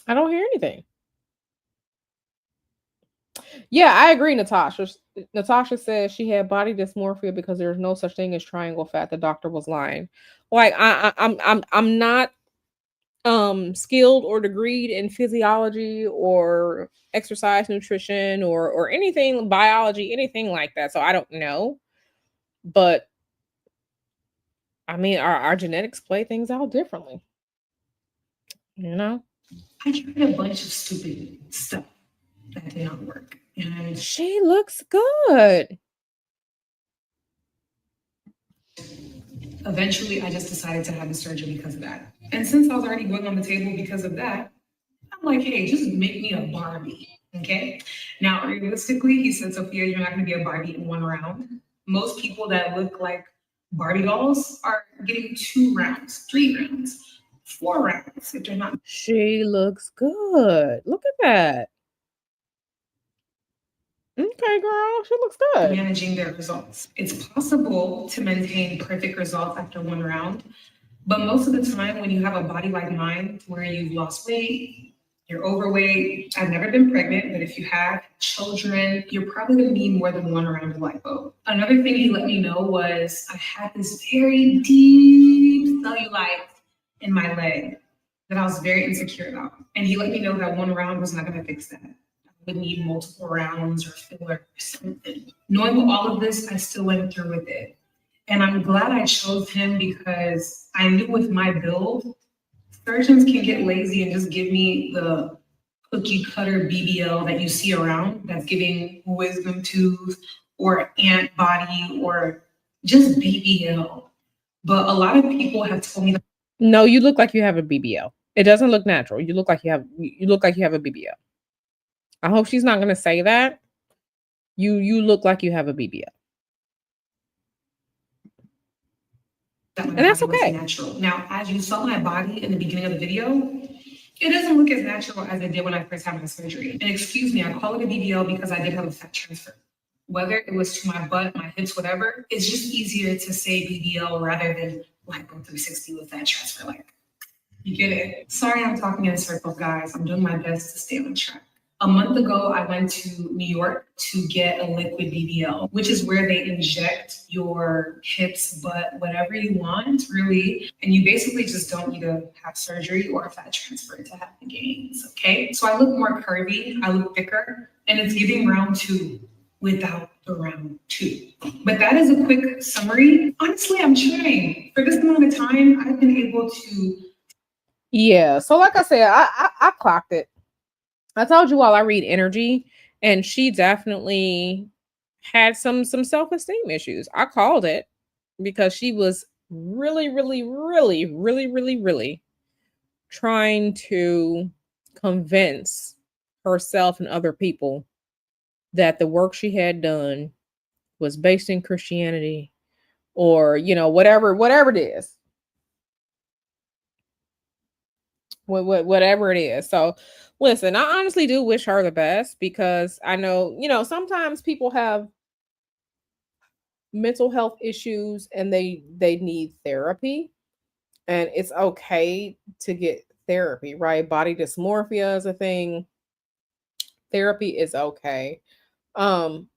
I don't hear anything. Yeah, I agree, Natasha. Natasha says she had body dysmorphia because there's no such thing as triangle fat. The doctor was lying. Like, I'm not skilled or degreed in physiology or exercise nutrition or anything biology, anything like that. So I don't know. But I mean, our genetics play things out differently. You know? I tried a bunch of stupid stuff that did not work. And She looks good. eventually, I just decided to have the surgery because of that. And since I was already going on the table because of that, I'm like, hey, just make me a Barbie. Okay. Now, realistically, he said, Sophia, you're not going to be a Barbie in one round. Most people that look like Barbie dolls are getting 2 rounds, 3 rounds, 4 rounds if they're not She looks good. Look at that. Okay, girl. She looks good. managing their results. It's possible to maintain perfect results after 1 round, but most of the time, when you have a body like mine, where you've lost weight, you're overweight, I've never been pregnant, but if you have children, you're probably gonna need more than 1 round of lipo. Another thing he let me know was I had this very deep cellulite in my leg that I was very insecure about. And he let me know that 1 round was not gonna fix that. I would need multiple rounds or filler or something. Knowing all of this, I still went through with it. And I'm glad I chose him because I knew with my build, surgeons can get lazy and just give me the cookie cutter BBL that you see around that's giving wisdom tooth or ant body or just BBL. But a lot of people have told me that No, you look like you have a BBL. It doesn't look natural. You look like you look like you have a BBL. I hope she's not gonna say that. You look like you have a BBL. my And that's body wasn't okay. natural. Now, as you saw my body in the beginning of the video, it doesn't look as natural as it did when I first had my surgery. And excuse me, I call it a BBL because I did have a fat transfer. Whether it was to my butt, my hips, whatever, it's just easier to say BBL rather than lipo 360 with fat transfer. Like, you get it? Sorry, I'm talking in circles, guys. I'm doing my best to stay on track. A month ago, I went to New York to get a liquid BBL, which is where they inject your hips, butt, whatever you want, really. And you basically just don't need to have surgery or a fat transfer to have the gains, okay? So I look more curvy, I look thicker, and it's giving round 2 without the round 2. But that is a quick summary. Honestly, I'm trying. For this amount of time, I've been able to Yeah. So like I said, I clocked it. I told you all I read energy, and she definitely had some self-esteem issues. I called it because she was really, really, really, really, really, really trying to convince herself and other people that the work she had done was based in Christianity, or whatever it is, whatever it is. So listen, I honestly do wish her the best, because I know, sometimes people have mental health issues and they need therapy, and it's okay to get therapy, right? Body dysmorphia is a thing. Therapy is okay. um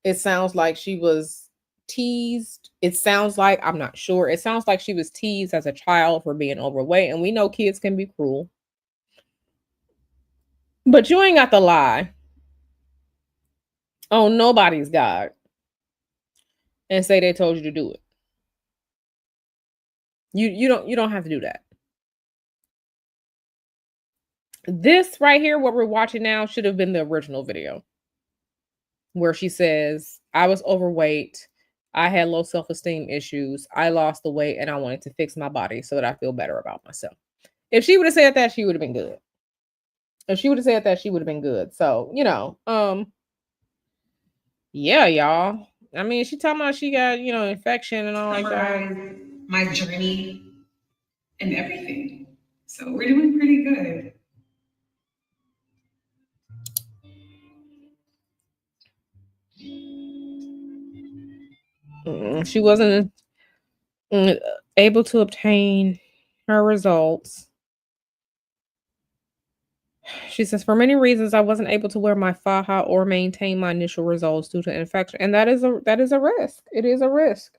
it sounds like she was teased. It sounds like, I'm not sure, it sounds like she was teased as a child for being overweight, and we know kids can be cruel. But you ain't got to lie on nobody's God and say they told you to do it. You don't have to do that. This right here, what we're watching now, should have been the original video where she says, I was overweight, I had low self-esteem issues, I lost the weight, and I wanted to fix my body so that I feel better about myself. If she would have said that, she would have been good. If she would have said that, she would have been good. So, yeah, y'all. I mean, she talking about she got, infection and all like that. summarize my journey and everything. So we're doing pretty good. She wasn't mm, able to obtain her results. She says, for many reasons, I wasn't able to wear my faja or maintain my initial results due to infection, and that is a risk. It is a risk.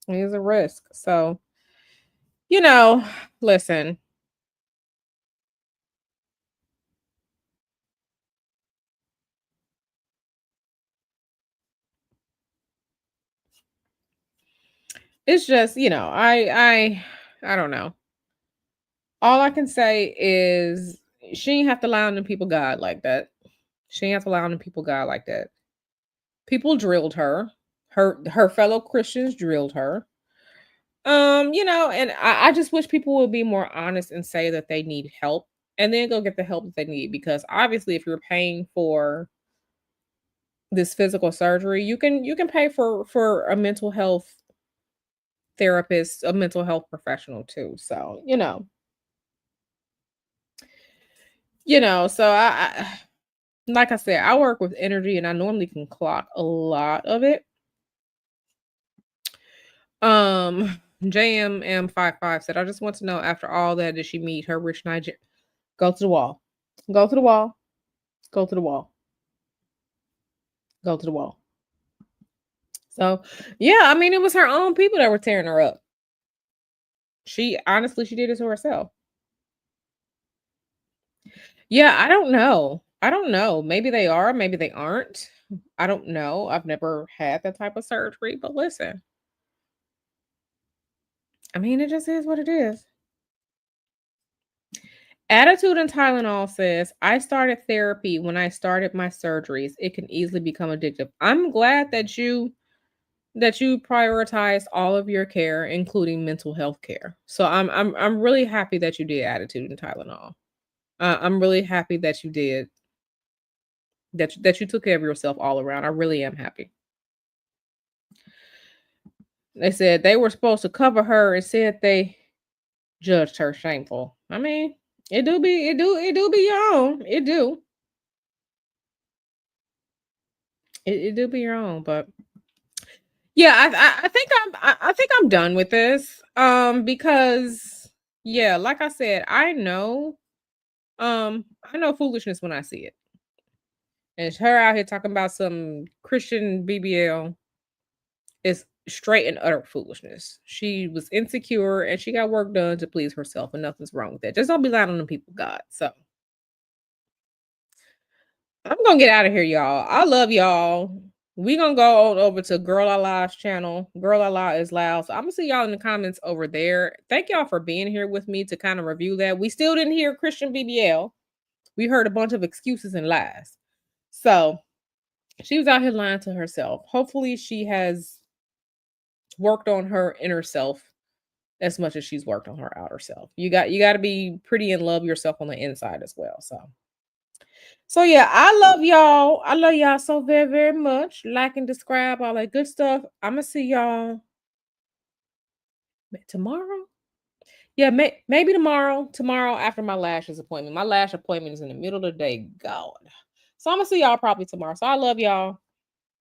It is a risk. So, you know, listen, it's just, I don't know. All I can say is she ain't have to lie on the people God like that. She ain't have to lie on the people God like that. People drilled her. Her fellow Christians drilled her. And I just wish people would be more honest and say that they need help, and then go get the help that they need, because obviously if you're paying for this physical surgery, you can pay for a mental health therapist, a mental health professional too. So, so like I said, I work with energy and I normally can clock a lot of it. JMM55 said, I just want to know after all that, did she meet her rich Niger? Go to the wall. Go to the wall. Go to the wall. Go to the wall. So yeah, I mean, it was her own people that were tearing her up. She did it to herself. Yeah, I don't know. I don't know. Maybe they are, maybe they aren't. I don't know. I've never had that type of surgery, but listen, I mean, it just is what it is. Attitude and Tylenol says, I started therapy when I started my surgeries. It can easily become addictive. I'm glad that you prioritize all of your care, including mental health care. So I'm really happy that you did Attitude and Tylenol. I'm really happy that you did that you took care of yourself all around. I really am happy. They said they were supposed to cover her and said they judged her shameful. I mean, it do be your own. It do be your own, but yeah, I think I'm done with this. Because yeah, like I said, I know foolishness when I see it. And it's her out here talking about some Christian BBL is straight and utter foolishness. She was insecure and she got work done to please herself, and nothing's wrong with that. Just don't be lying on the people, God. So I'm gonna get out of here, y'all. I love y'all. We gonna go on over to Girl I Lie's channel. Girl I Lie is loud. So I'm gonna see y'all in the comments over there. Thank y'all for being here with me to kind of review that. We still didn't hear Christian BBL. We heard a bunch of excuses and lies. So she was out here lying to herself. Hopefully, she has worked on her inner self as much as she's worked on her outer self. You got to be pretty and love yourself on the inside as well. So yeah, I love y'all. I love y'all so very very much. Like and subscribe, all that good stuff. I'm gonna see y'all tomorrow. Yeah, maybe tomorrow. Tomorrow after my lashes appointment. My lash appointment is in the middle of the day. God. So I'm gonna see y'all probably tomorrow. So I love y'all.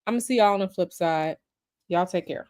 I'm gonna see y'all on the flip side. Y'all take care.